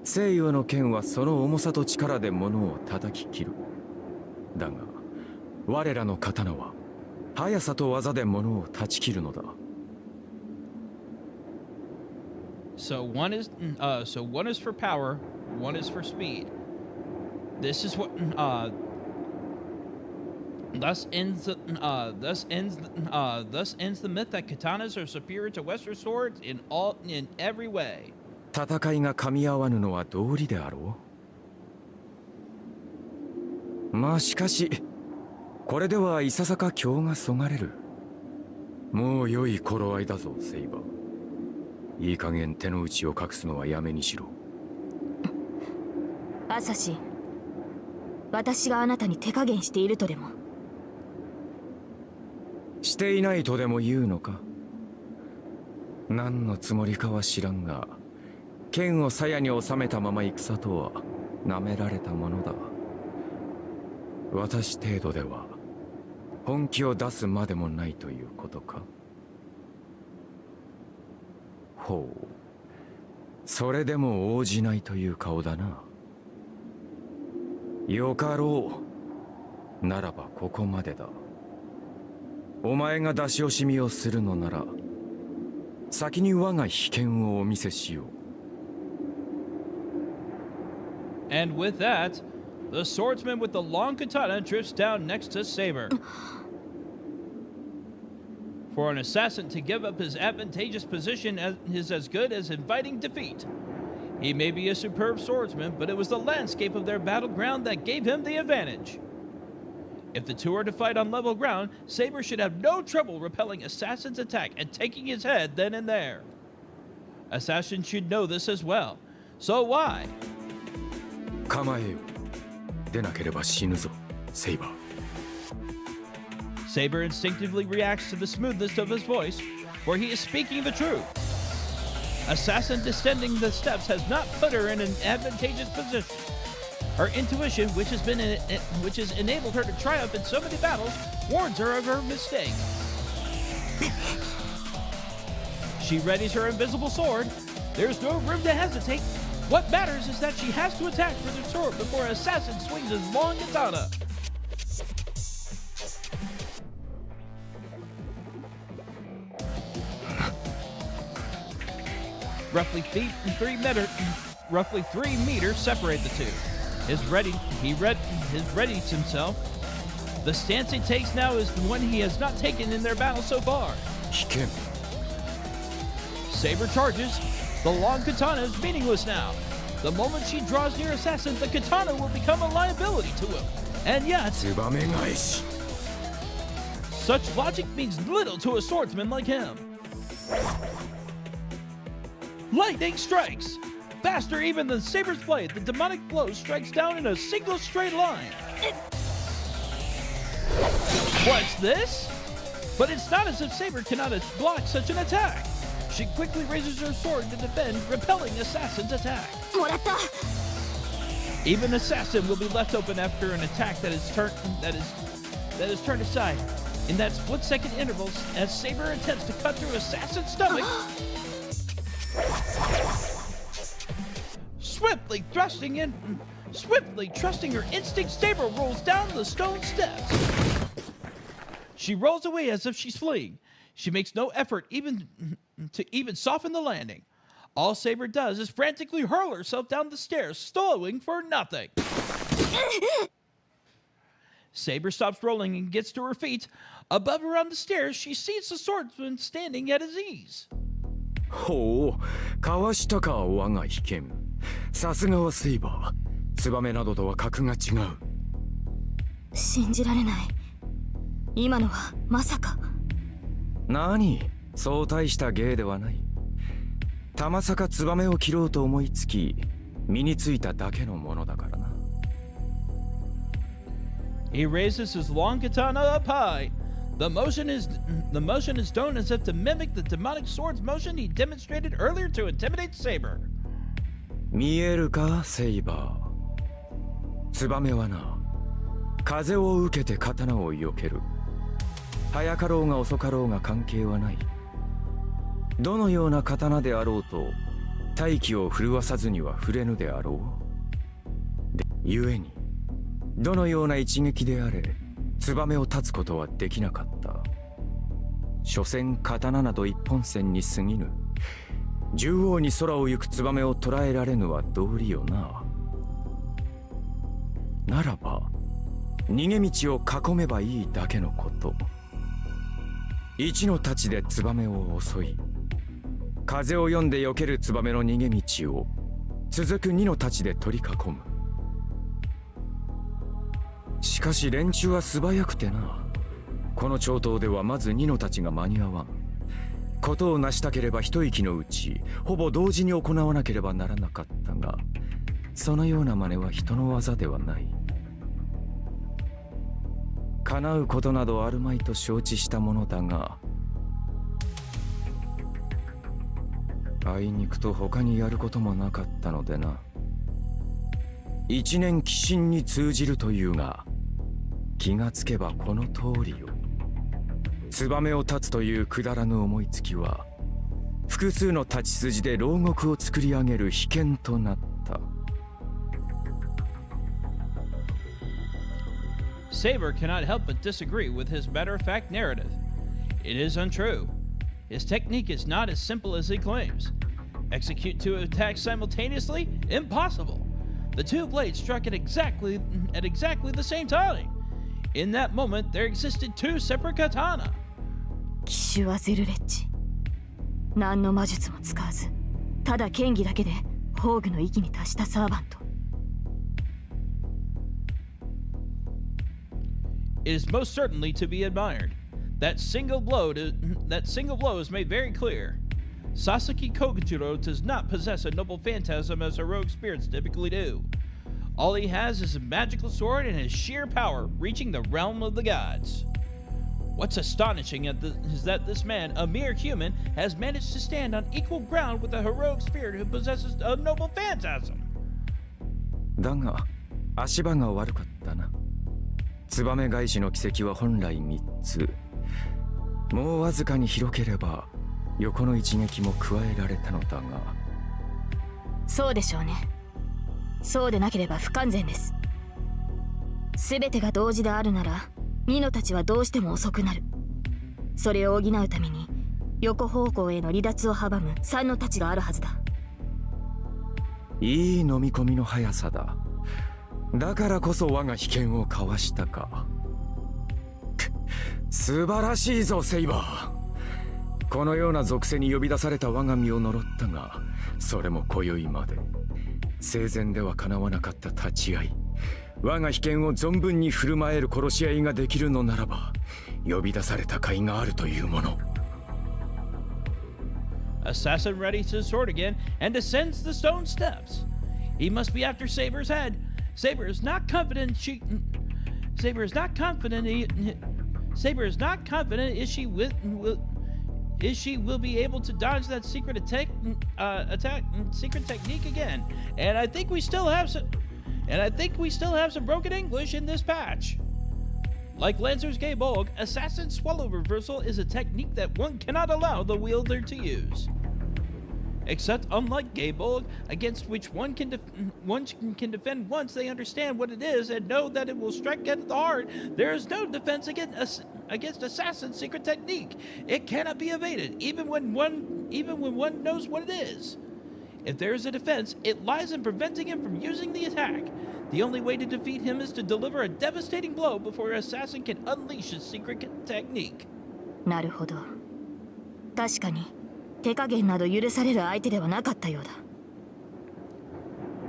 西洋の剣はその重さと力で物を叩き切る。だが我らの刀は速さと技で物を断ち切るのだ。So one is for power, one is for speed. This is what thus ends the myth that katanas are superior to Western swords in every way. 戦いが噛み合わぬのは道理であろう。まあしかしこれではいささか興がそがれる。もう良い頃合いだぞ、セイバー。いい加減手の内を隠すのはやめにしろ。アサシ、私があなたに手加減しているとでも。していないとでも言うのか。何のつもりかは知らんが、剣を鞘に収めたまま戦とは舐められたものだ。私程度では本気を出すまでもないということか。ほう、それでも応じないという顔だな。よかろう。ならばここまでだ。お前が出し惜しみをするのなら、先に我が秘剣をお見せしよう。And with that, the swordsman with the long katana drifts down next to Saber. For an assassin to give up his advantageous position is as good as inviting defeat. He may be a superb swordsman, but it was the landscape of their battleground that gave him the advantage. If the two are to fight on level ground, Saber should have no trouble repelling Assassin's attack and taking his head then and there. Assassin should know this as well. So why? 構えよ。でなければ死ぬぞ、セイバー。Saber instinctively reacts to the smoothness of his voice, for he is speaking the truth. Assassin descending the steps has not put her in an advantageous position. Her intuition, which has enabled her to triumph in so many battles, warns her of her mistake. She readies her invisible sword. There's no room to hesitate. What matters is that she has to attack with her sword before Assassin swings his long katana. Roughly 3 meters separate the two. He readies himself. The stance he takes now is the one he has not taken in their battle so far. 危険。 Saber charges. The long katana is meaningless now. The moment she draws near Assassin, the katana will become a liability to him. And yet, ツバメ返し such logic means little to a swordsman like him. Lightning strikes! Faster even than Saber's blade, the demonic blow strikes down in a single straight line. What's this? But it's not as if Saber cannot block such an attack. She quickly raises her sword to defend, repelling Assassin's attack. もらった。 Even Assassin will be left open after an attack that is turned aside. In that split-second interval, as Saber attempts to cut through Assassin's stomach, swiftly trusting her instinct, Saber rolls down the stone steps. She rolls away as if she's fleeing. She makes no effort to soften the landing. All Saber does is frantically hurl herself down the stairs, slowing for nothing. Saber stops rolling and gets to her feet. Above her on the stairs, she sees the swordsman standing at his ease. ほうかわしたか我が被験さすがはセイバーツバメなどとは格が違う信じられない。今のはまさか。何そう大した芸ではないたまさかツバメを切ろうと思いつき身についただけのものだからな He raises his long katana up high. The motion is done as if to mimic the demonic sword's motion he demonstrated earlier to intimidate Saber. 見えるかセイバーツバメはな風を受けて刀を避ける早かろうが遅かろうが関係はないどのような刀であろうと大気を震わさずには触れぬであろうで故にどのような一撃であれツバメを断つことはできなかった所詮刀など一本線に過ぎぬ縦横に空を行くツバメを捉えられぬは道理よなならば逃げ道を囲めばいいだけのこと一の太刀でツバメを襲い風を読んで避けるツバメの逃げ道を続く二の太刀で取り囲むしかし連中は素早くてなこの長刀ではまず二の太刀が間に合わんことを成したければ一息のうちほぼ同時に行わなければならなかったがそのような真似は人の技ではない叶うことなどあるまいと承知したものだがあいにくと他にやることもなかったのでな一年鬼神に通じるというが気がつけばこの通りよツバメを断つというくだらぬ思いつきは複数の太刀筋で牢獄を作り上げる秘剣となった Saber cannot help but disagree with his matter-of-fact narrative. It is untrue. His technique is not as simple as he claims. Execute two attacks simultaneously? Impossible. The two blades struck at exactly the same time. In that moment, there existed two separate katana. 騎手はゼルレッジ。何の魔術も使わず、ただ剣技だけで宝具の域に達したサーバント。It is most certainly to be admired. That single blow is made very clear. Sasaki Kokujiro does not possess a noble phantasm as heroic spirits typically do. All he has is a magical sword and his sheer power reaching the realm of the gods. What's astonishing is that this man, a mere human, has managed to stand on equal ground with a heroic spirit who possesses a noble phantasm. だが足場が悪かったなツバメ返しの軌跡は本来3つもうわずかに広ければ横の一撃も加えられたのだがそうでしょうねそうでなければ不完全です全てが同時であるならニノたちはどうしても遅くなるそれを補うために横方向への離脱を阻む3の太刀があるはずだいい飲み込みの速さだだからこそ我が被験をかわしたか素晴らしいぞセイバーこのような属性に呼び出された我が身を呪ったがそれも今宵まで生前では叶わなかった立ち会い、我が被験を存分に振る舞える殺し合いができるのならば、呼び出された甲斐があるというもの。Assassin readies his sword again and descends the stone steps. He must be after Saber's head. Saber is not confident Saber is not confident if she will be able to dodge that secret secret technique again. And I think we still have some broken English in this patch. Like Lancer's Gaybolg, Assassin Swallow Reversal is a technique that one cannot allow the wielder to use. Except unlike Gaybolg, against which one can defend once they understand what it is and know that it will strike at the heart, there is no defense against Assassin's secret technique. It cannot be evaded, even when one knows what it is. If there is a defense, it lies in preventing him from using the attack. The only way to defeat him is to deliver a devastating blow before Assassin can unleash his secret technique. なるほど。確かに手加減など許される相手ではなかったようだ。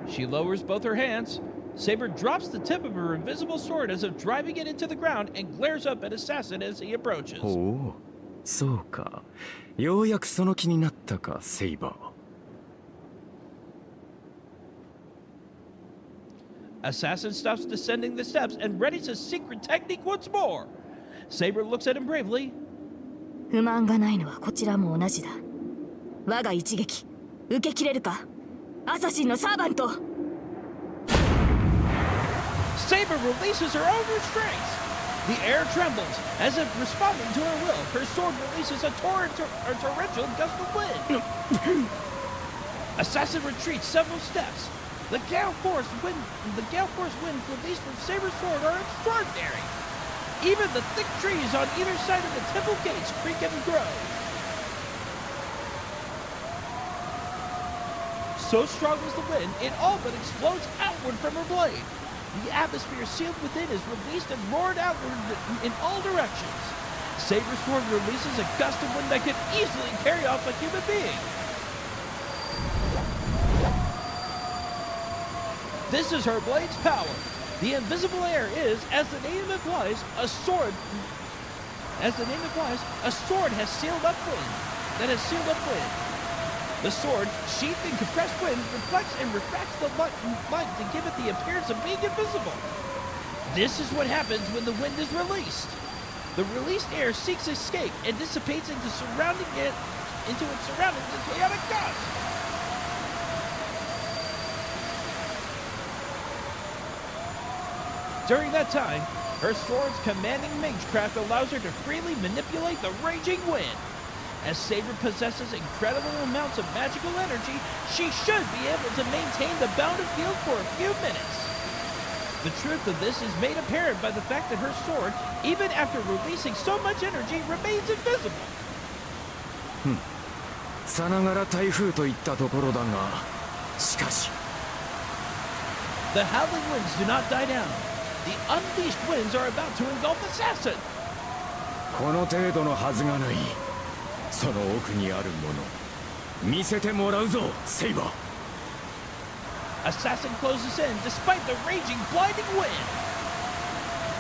She lowers both her hands. Saber drops the tip of her invisible sword as if driving it into the ground and glares up at Assassin as he approaches. おお、そうか。ようやくその気になったか、セイバー。Assassin stops descending the steps and readies his secret technique once more. Saber looks at him bravely. 不満がないのはこちらも同じだ。我が一撃受け切れるか、アサシンのサーバント。Saber releases her own restraints. The air trembles as if responding to her will. Her sword releases a torrential gust of wind. Assassin retreats several steps. The gale force winds released from Saber's sword are extraordinary. Even the thick trees on either side of the temple gates creak and grow. So strong was the wind, it all but explodes outward from her blade. The atmosphere sealed within is released and roared outward in all directions. Saber's sword releases a gust of wind that could easily carry off a human being. This is her blade's power. The invisible air is, as the name implies, a sword. As the name implies, a sword has sealed up wind. The sword, sheathed in compressed wind, reflects and refracts the light to give it the appearance of being invisible. This is what happens when the wind is released. The released air seeks escape and dissipates into its surroundings in chaotic dust. During that time, her sword's commanding magecraft allows her to freely manipulate the raging wind. As Saber possesses incredible amounts of magical energy, she should be able to maintain the bound of field for a few minutes. The truth of this is made apparent by the fact that her sword, even after releasing so much energy, remains invisible. さながら台風といったところだが、しかし。The howling winds do not die down. The unleashed winds are about to engulf Assassin. この程度のはずがない。その奥にあるもの、見せてもらうぞ、セイバー。Assassin closes in despite the raging, blinding wind.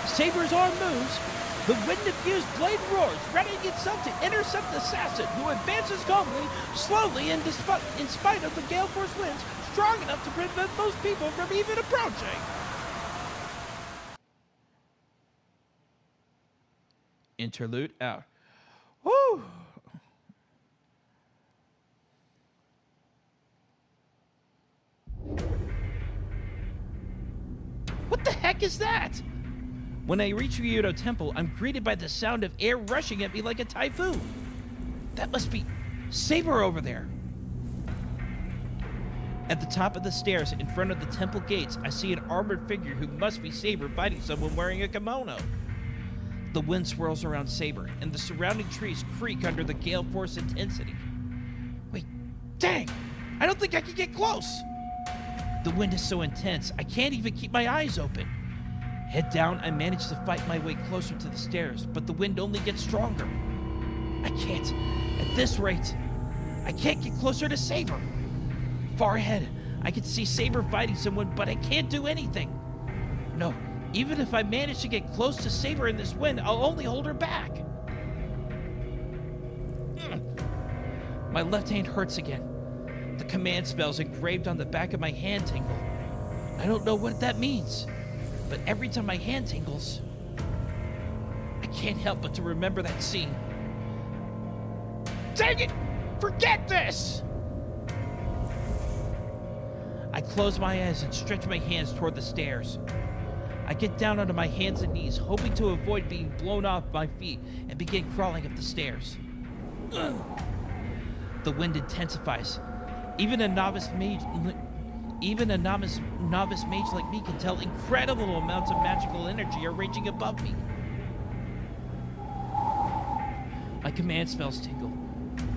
Saber's arm moves. The wind-infused blade roars, readying itself to intercept Assassin, who advances calmly, slowly, and in spite of the gale force winds, strong enough to prevent most people from even approaching. Interlude out. Woo! What the heck is that? When I reach Ryudo Temple, I'm greeted by the sound of air rushing at me like a typhoon. That must be Saber over there. At the top of the stairs in front of the temple gates, I see an armored figure who must be Saber fighting someone wearing a kimono. The wind swirls around Saber, and the surrounding trees creak under the gale force intensity. Wait, dang! I don't think I can get close! The wind is so intense, I can't even keep my eyes open. Head down, I manage to fight my way closer to the stairs, but the wind only gets stronger. I can't. At this rate, I can't get closer to Saber. Far ahead, I can see Saber fighting someone, but I can't do anything. No, even if I manage to get close to Saber in this wind, I'll only hold her back. My left hand hurts again. The command spell's engraved on the back of my hand tingle. I don't know what that means, but every time my hand tingles, I can't help but to remember that scene. Dang it! Forget this! I close my eyes and stretch my hands toward the stairs. I get down onto my hands and knees, hoping to avoid being blown off my feet, and begin crawling up the stairs. Ugh. The wind intensifies. Even a novice mage like me can tell incredible amounts of magical energy are raging above me. My command spells tingle.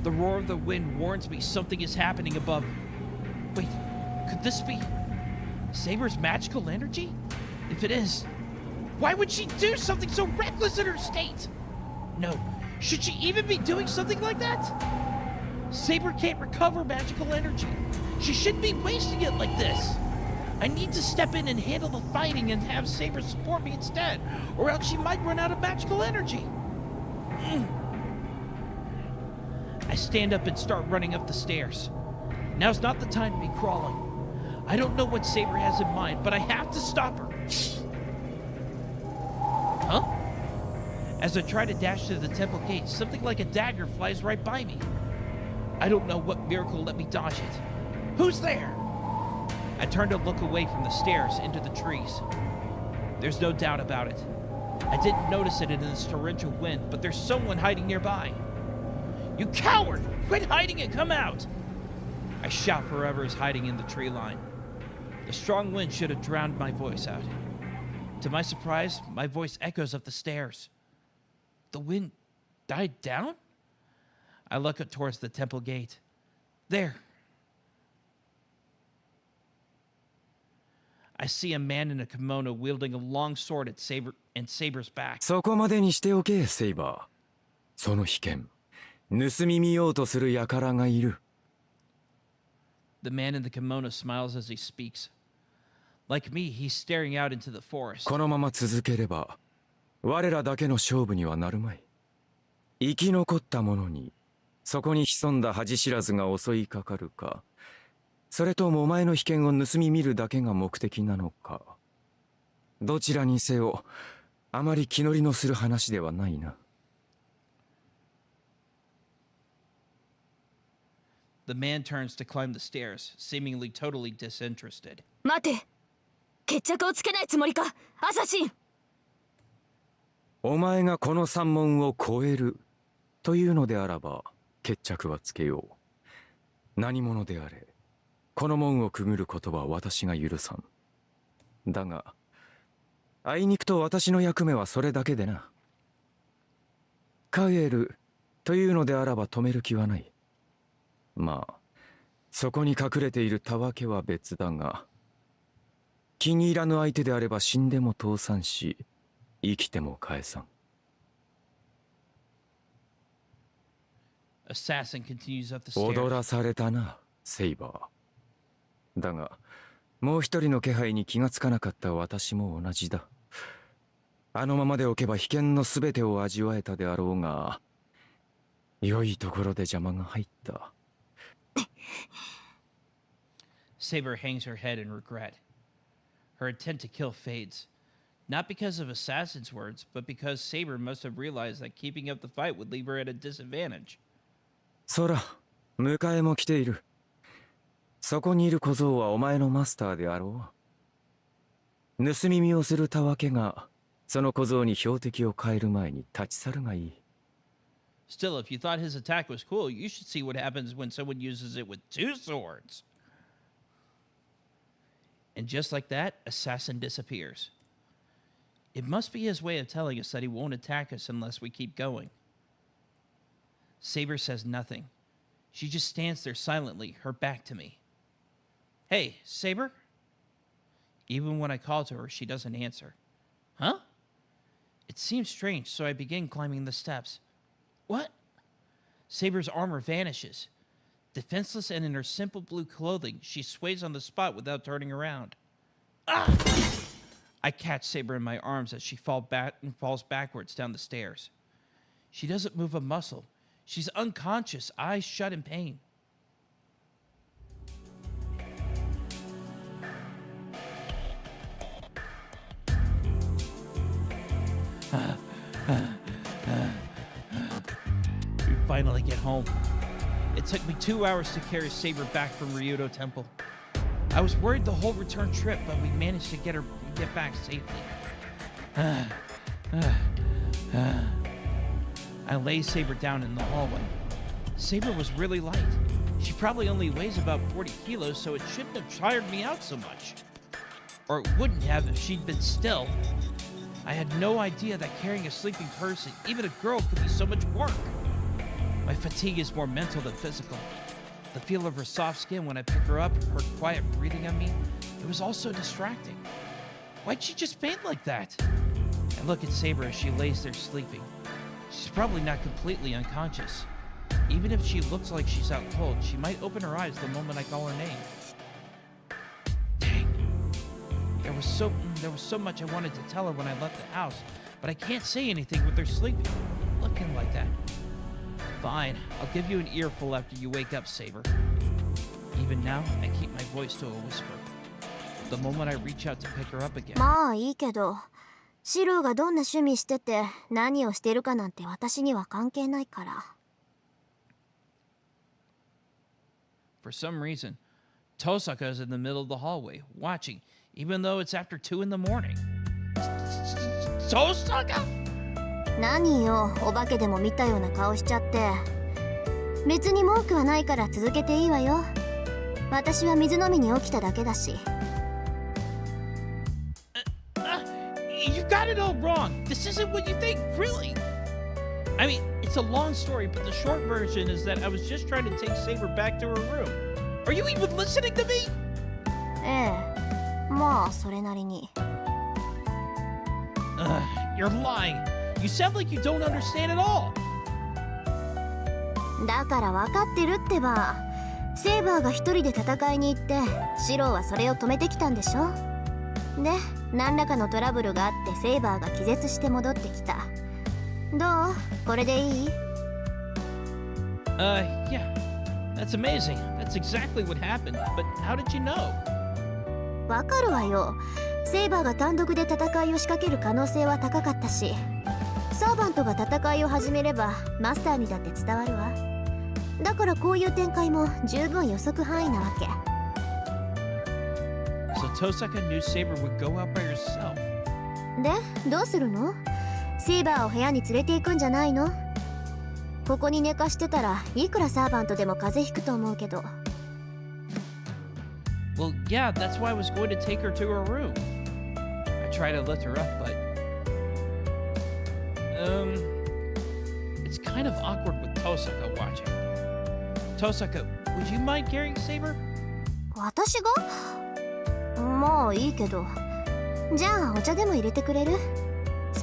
The roar of the wind warns me something is happening above. Wait, could this be Saber's magical energy? If it is, why would she do something so reckless in her state? No, should she even be doing something like that? Saber can't recover magical energy. She shouldn't be wasting it like this. I need to step in and handle the fighting and have Saber support me instead, or else she might run out of magical energy. I stand up and start running up the stairs. Now's not the time to be crawling. I don't know what Saber has in mind, but I have to stop her. Huh? As I try to dash to the temple gate, something like a dagger flies right by me. I don't know what miracle let me dodge it. Who's there? I turn to look away from the stairs into the trees. There's no doubt about it. I didn't notice it in this torrential wind, but there's someone hiding nearby. You coward! Quit hiding and come out! I shout for whoever is hiding in the tree line. The strong wind should have drowned my voice out. To my surprise, my voice echoes up the stairs. The wind died down? I look up towards the temple gate. There. I see a man in a kimono wielding a long sword at Saber's back. そこまでにしておけ、セイバー。その被験、盗み見ようとする輩がいる。The man in the kimono smiles as he speaks. Like me, he's staring out into the forest. このまま続ければ、我らだけの勝負にはなるまい。生き残った者に、そこに潜んだ恥知らずが襲いかかるか、それともお前の被験を盗み見るだけが目的なのか。どちらにせよ、あまり気乗りのする話ではないな。The man turns to climb the stairs, seemingly totally disinterested. 待て、決着をつけないつもりか、アサシン。お前がこの山門を越えるというのであらば決着はつけよう。何者であれ、この門をくぐることは私が許さん。だがあいにくと私の役目はそれだけでな。帰るというのであらば止める気はない。まあそこに隠れているたわけは別だが、気に入らぬ相手であれば死んでも通さんし、生きても返さん。Assassin continues up the stairs. 踊らされたな、セイバー。だが、もう一人の気配に気がつかなかった私も同じだ。あのままでおけば被験のすべてを味わえたであろうが、良いところで邪魔が入った。Saber hangs her head in regret. Her intent to kill fades. Not because of Assassin's words, but because Saber must have realized that keeping up the fight would leave her at a disadvantage. そら、迎えも来ている。そこにいる小僧はお前のマスターであろう。盗み見をするたわけが、その小僧に標的を変える前に立ち去るがいい。Still, if you thought his attack was cool, you should see what happens when someone uses it with two swords. And just like that, Assassin disappears. It must be his way of telling us that he won't attack us unless we keep going. Saber says nothing. She just stands there silently, her back to me. Hey, Saber? Even when I call to her, she doesn't answer. Huh? It seems strange, so I begin climbing the steps. What? Saber's armor vanishes. Defenseless and in her simple blue clothing, she sways on the spot without turning around. Ah! I catch Saber in my arms as she falls backwards down the stairs. She doesn't move a muscle. She's unconscious, eyes shut in pain. We finally get home. It took me 2 hours to carry Saber back from Ryudo Temple. I was worried the whole return trip, but we managed to get back safely. I lay Saber down in the hallway. Saber was really light. She probably only weighs about 40 kilos, so it shouldn't have tired me out so much. Or it wouldn't have if she'd been still. I had no idea that carrying a sleeping person, even a girl, could be so much work. My fatigue is more mental than physical. The feel of her soft skin when I pick her up, her quiet breathing on me, it was all so distracting. Why'd she just faint like that? I look at Saber as she lays there sleeping. She's probably not completely unconscious. Even if she looks like she's out cold, she might open her eyes the moment I call her name. Dang. There was so much I wanted to tell her when I left the house, but I can't say anything with her sleeping, looking like that. Fine, I'll give you an earful after you wake up, Saber. Even now, I keep my voice to a whisper. The moment I reach out to pick her up again. まあいいけど、シロがどんな趣味してて何をしてるかなんて私には関係ないから。For some reason, Tosaka is in the middle of the hallway, watching, even though it's after 2 in the morning. Tosaka?何よ、お化けでも見たような顔しちゃって。別に文句はないから続けていいわよ。私は水飲みに起きただけだし。You got it all wrong. This isn't what you think, really. I mean, it's a long story, but the short version is that I was just trying to take Saber back to her room. Are you even listening to me? ええ、まあそれなりに。You're lying. You sound like you don't understand at all. だから分かってるってば。セイバーが一人で戦いに行ってシローはそれを止めてきたんでしょ。で何らかのトラブルがあってセイバーが気絶して戻ってきた。どう？これでいい？ Yeah. That's amazing. That's exactly what happened. But how did you know? わかるわよ。セイバーが単独で戦いを仕掛ける可能性は高かったし、サーバントが戦いを始めればマスターにだって伝わるわ。だからこういう展開も十分予測範囲なわけ。So Tosaka knew Saber would go out by herself. で、どうするの？セイバーを部屋に連れて行くんじゃないの？ここに寝かしてたらいくらサーバントでも風邪ひくと思うけど。Well, yeah, that's why I was going to take her to her room. I tried to lift her up, but... It's kind of awkward with Tosaka watching. Tosaka, would you mind carrying Saber? 私が？まあいいけど。じゃあお茶でも入れてくれる？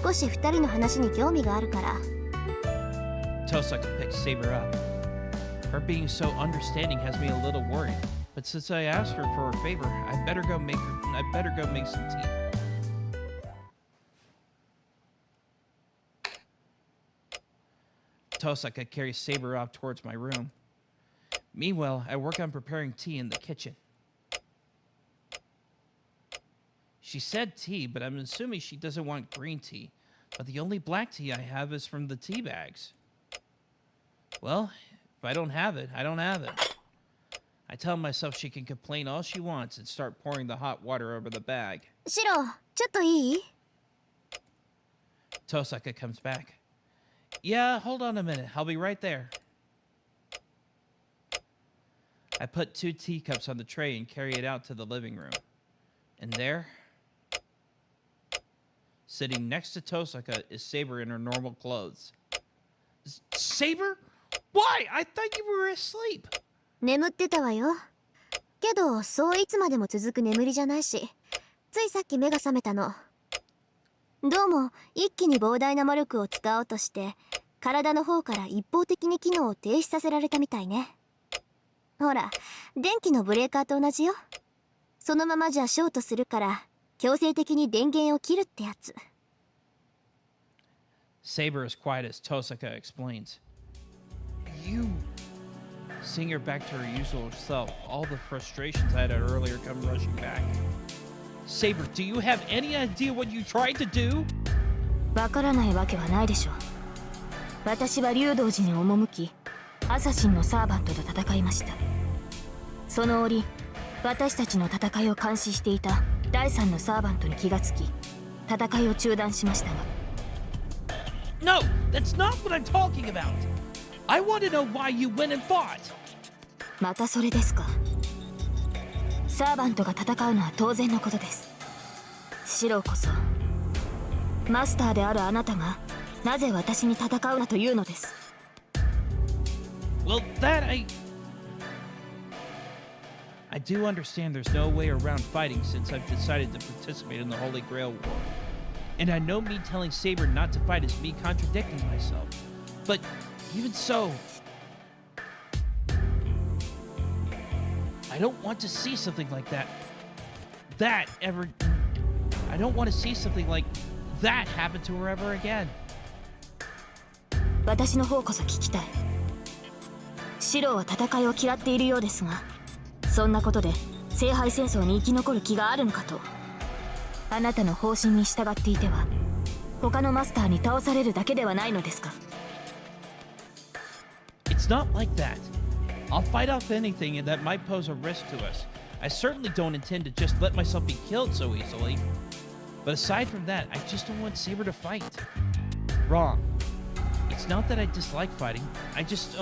少し二人の話に興味があるから。Tosaka picks Saber up. Her being so understanding has me a little worried. But since I asked her for a favor, I better go make some tea. Tosaka carries Saber off towards my room. Meanwhile, I work on preparing tea in the kitchen. She said tea, but I'm assuming she doesn't want green tea. But the only black tea I have is from the tea bags. Well, if I don't have it, I don't have it. I tell myself she can complain all she wants and start pouring the hot water over the bag. シロ、ちょっといい？ Tosaka comes back. Yeah, hold on a minute. I'll be right there. I put 2 teacups on the tray and carry it out to the living room. And there, sitting next to Tosaka, is Saber in her normal clothes. Saber? Why? I thought you were asleep. 眠ってたわよ。けどそういつまでも続く眠りじゃないし、ついさっき目が覚めたの。どうも一気に膨大な魔力を使おうとして体の方から一方的に機能を停止させられたみたいね。ほら、電気のブレーカーと同じよ。そのままじゃショートするから強制的に電源を切るってやつ。 Saber is quiet as Tosaka explains. You... Seeing her back to her usual self, all the frustrations I had earlier come rushing back. Saber, do you have any idea what you tried to do? わからないわけはないでしょう。私は竜道寺に赴き、アサシンのサーバントと戦いました。その折、私たちの戦いを監視していた第三のサーバントに気がつき、戦いを中断しましたが。No, that's not what I'm talking about. I want to know why you went and fought. またそれですか。サーバントが戦うのは当然のことです。シロこそ、マスターであるあなたがなぜ私に戦うなというのです。Well, that I do understand there's no way around fighting since I've decided to participate in the Holy Grail War. And I know me telling Saber not to fight is me contradicting myself. But even so, I don't want to see something like that. I don't want to see something like that happen to her ever again. 私の方こそ聞きたい。シロは戦いを嫌っているようですが、そんなことで聖杯戦争に生き残る気があるのかと。あなたの方針に従っていては他のマスターに倒されるだけではないのですか。 It's not like that. I'll fight off anything that might pose a risk to us. I certainly don't intend to just let myself be killed so easily. But aside from that, I just don't want Saber to fight. Wrong. It's not that I dislike fighting. I just,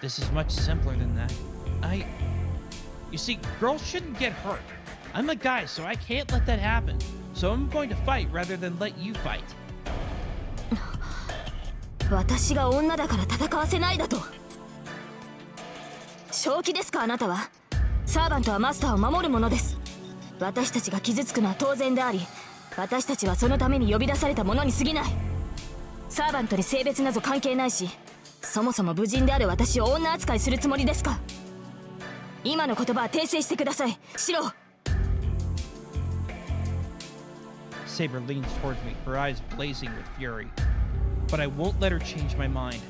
This is much simpler than that. You see, girls shouldn't get hurt. I'm a guy, so I can't let that happen. So I'm going to fight rather than let you fight. 私が女だから戦わせないだと。正気ですかあなたは。サーバントはマスターを守るものです。私たちが傷つくのは当然であり、私たちはそのために呼び出されたものに過ぎない。サーバントに性別など関係ないし、そもそも武人である私を女扱いするつもりですか。今の言葉は訂正してください、シロ。 Saber leans towards me, her eyes blazing with fury. But I won't let her change my mind.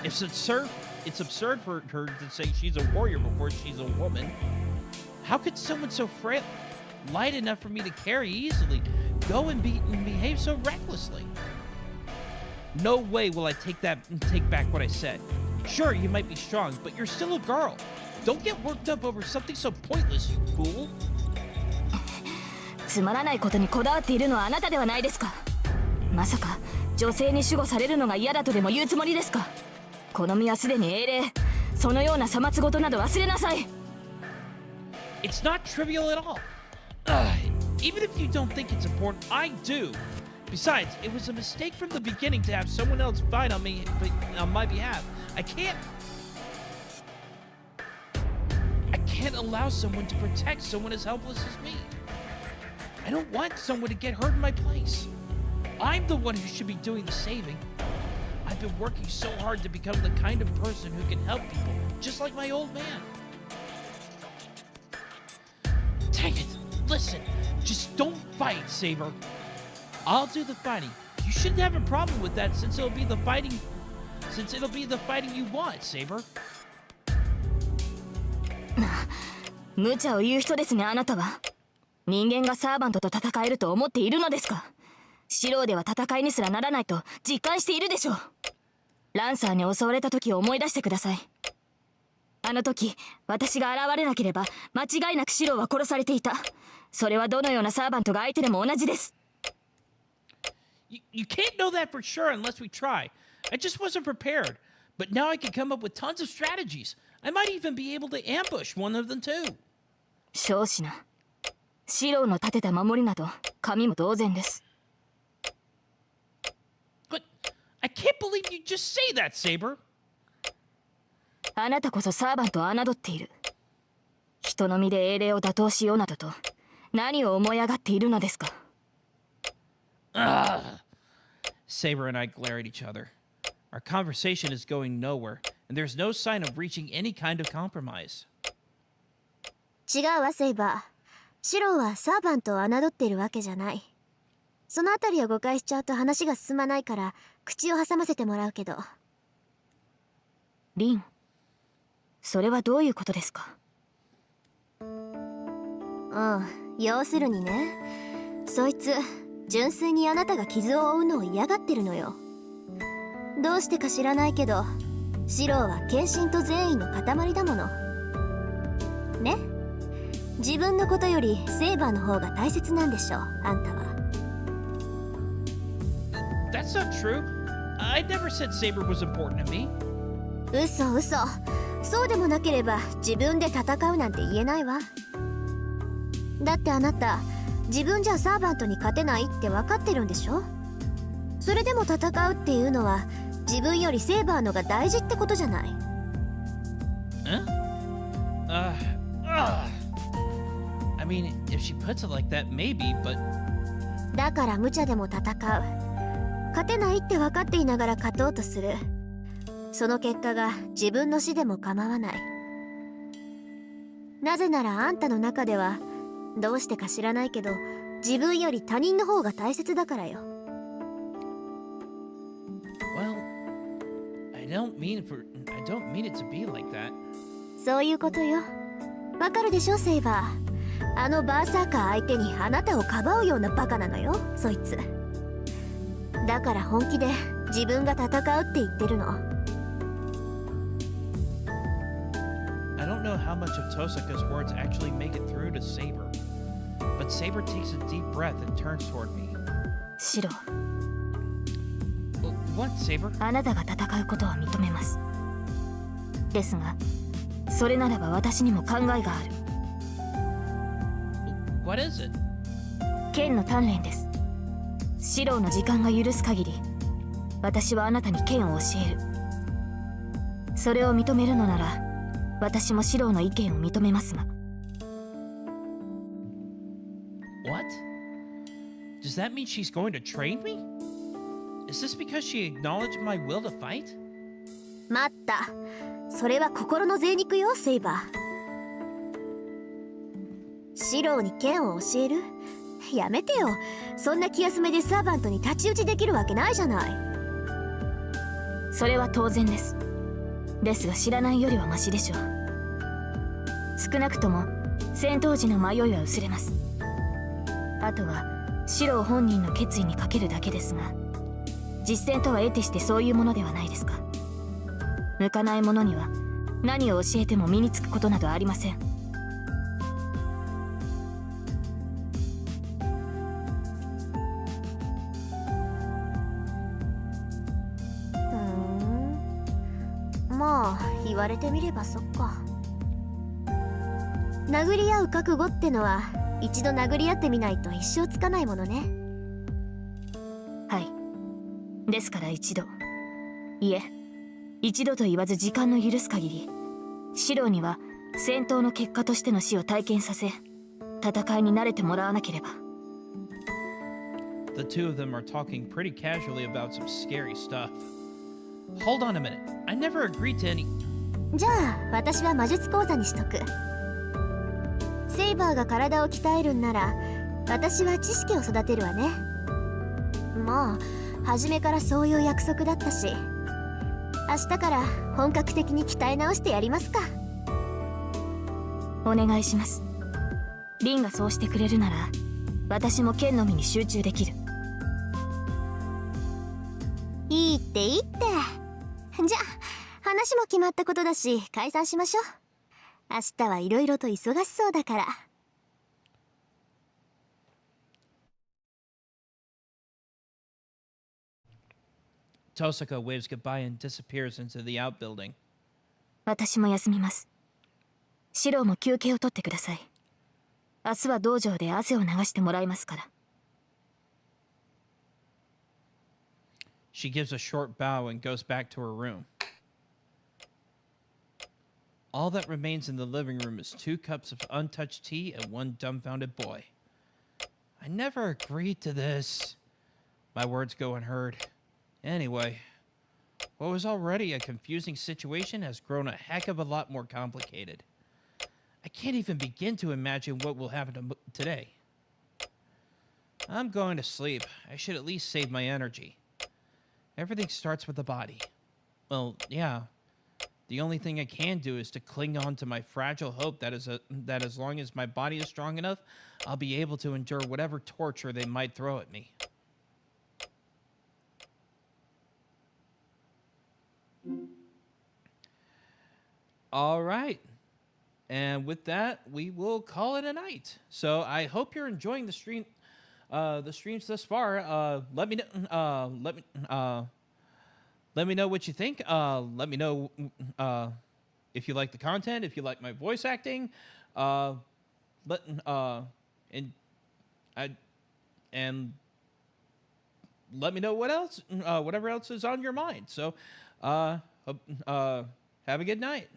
It's absurd for her to say she's a warrior before she's a woman. How could someone so frail, light enough for me to carry easily, go and behave so recklessly? No way will I take back what I said. Sure, you might be strong, but you're still a girl. Don't get worked up over something so pointless, you fool. つまらないことにこだわっているのはあなたではないですか。まさか女性に守護されるのが嫌だとでも言うつもりですか。この身はすでに英霊、そのようなさまつごとなど忘れなさい。 It's not trivial at all. Even if you don't think it's important, I do. Besides, it was a mistake from the beginning to have someone else fight on my behalf. I can't allow someone to protect someone as helpless as me. I don't want someone to get hurt in my place. I'm the one who should be doing the saving. I've been working so hard to become the kind of person who can help people, just like my old man. Dang it! Listen, just don't fight, Saber. I'll do the fighting. You shouldn't have a problem with that since it'll be the fighting you want, Saber. 無茶を言う人ですねあなたは。人間がサーバントと戦えると思っているのですか。シローでは戦いにすらならないと実感しているでしょう。ランサーに襲われた時を思い出してください。あの時私が現れなければ間違いなくシローは殺されていた。それはどのようなサーバントが相手でも同じです。 You can't know that for sure unless we try. I just wasn't prepared. But now I can come up with tons of strategies. I might even be able to ambush one of them too. 少子な。シローの立てた守りなど神も同然です。 But I can't believe you just say that, Saber. あなたこそサーバントを侮っている。人の身で英霊を打倒しようなどと何を思い上がっているのですか。 Saber and I glare at each other. Our conversation is going nowhere, and there's no sign of reaching any kind of compromise. 違うわセイバー。シロはサーバントを侮っているわけじゃない。そのあたりを誤解しちゃうと話が進まないから口を挟ませてもらうけど。リン、それはどういうことですか？要するにね、そいつ純粋にあなたが傷を負うのを嫌がってるのよ。どうしてか知らないけどシロは献身と善意の塊だものね。自分のことよりセイバーの方が大切なんでしょ、あんたは。That's not true. I never said Saber was important to me. 嘘嘘。そうでもなければ自分で戦うなんて言えないわ。だってあなた自分じゃサーバントに勝てないって分かってるんでしょ。それでも戦うっていうのは自分よりセイバーのが大事ってことじゃない。I mean, if she puts it like that, maybe, but... だから無茶でも戦う。勝てないって分かっていながら勝とうとする。その結果が自分の死でも構わない。なぜならあんたの中ではどうしてか知らないけど自分より他人の方が大切だからよ。Well, I don't mean it to be like that. そういうことよ。わかるでしょセイバー。あのバーサーカー相手にあなたをかばうようなバカなのよそいつ。だから本気で自分が戦うって言ってるの。I don't know how much of Tosaka's words actually make it through to Saber, but Saber takes a deep breath and turns toward me. シロ、What, Saber? あなたが戦うことは認めます。ですがそれならば私にも考えがある。What is it? 剣の鍛錬です。シロの時間が許す限り私はあなたに剣を教える。それを認めるのなら私もシロの意見を認めますが。 What? Does that mean she's going to train me? Is this because she acknowledged my will to fight? 待った。それは心の贅肉よセイバー。シローに剣を教える？やめてよ。そんな気休めでサーバントに太刀打ちできるわけないじゃない。それは当然です。ですが知らないよりはマシでしょう。少なくとも戦闘時の迷いは薄れます。あとはシロー本人の決意にかけるだけですが、実践とは得てしてそういうものではないですか。向かない者には何を教えても身につくことなどありません。まあ言われてみればそっか。殴り合う覚悟ってのは一度殴り合ってみないと一生つかないものね。はい。ですから一度、いえ一度と言わず時間の許す限り、シローには戦闘の結果としての死を体験させ、戦いに慣れてもらわなければ。 The two of them are talking pretty casually about some scary stuff. Hold on a minute. I never agreed to any... じゃあ私は魔術講座にしとく。セイバーが体を鍛えるんなら私は知識を育てるわね。まあ初めからそういう約束だったし、明日から本格的に鍛え直してやりますか。お願いします。リンがそうしてくれるなら私も剣のみに集中できる。いいっていいって。じゃあ話も決まったことだし解散しましょう。明日はいろいろと忙しそうだから。Tosaka waves goodbye and disappears into the outbuilding. 私も休みます。シローも休憩を取ってください。明日は道場で汗を流してもらいますから。She gives a short bow and goes back to her room. All that remains in the living room is 2 cups of untouched tea and 1 dumbfounded boy. I never agreed to this. My words go unheard. Anyway, What was already a confusing situation has grown a heck of a lot more complicated. I can't even begin to imagine what will happen today. I'm going to sleep. I should at least save my energy. Everything starts with the body. Well, yeah. The only thing I can do is to cling on to my fragile hope that as long as my body is strong enough, I'll be able to endure whatever torture they might throw at me. All right. And with that, we will call it a night. So I hope you're enjoying the streams thus far. Let me know. Let me know what you think. Let me know if you like the content, if you like my voice acting. Let and I and let me know what else, whatever else is on your mind. So, have a good night.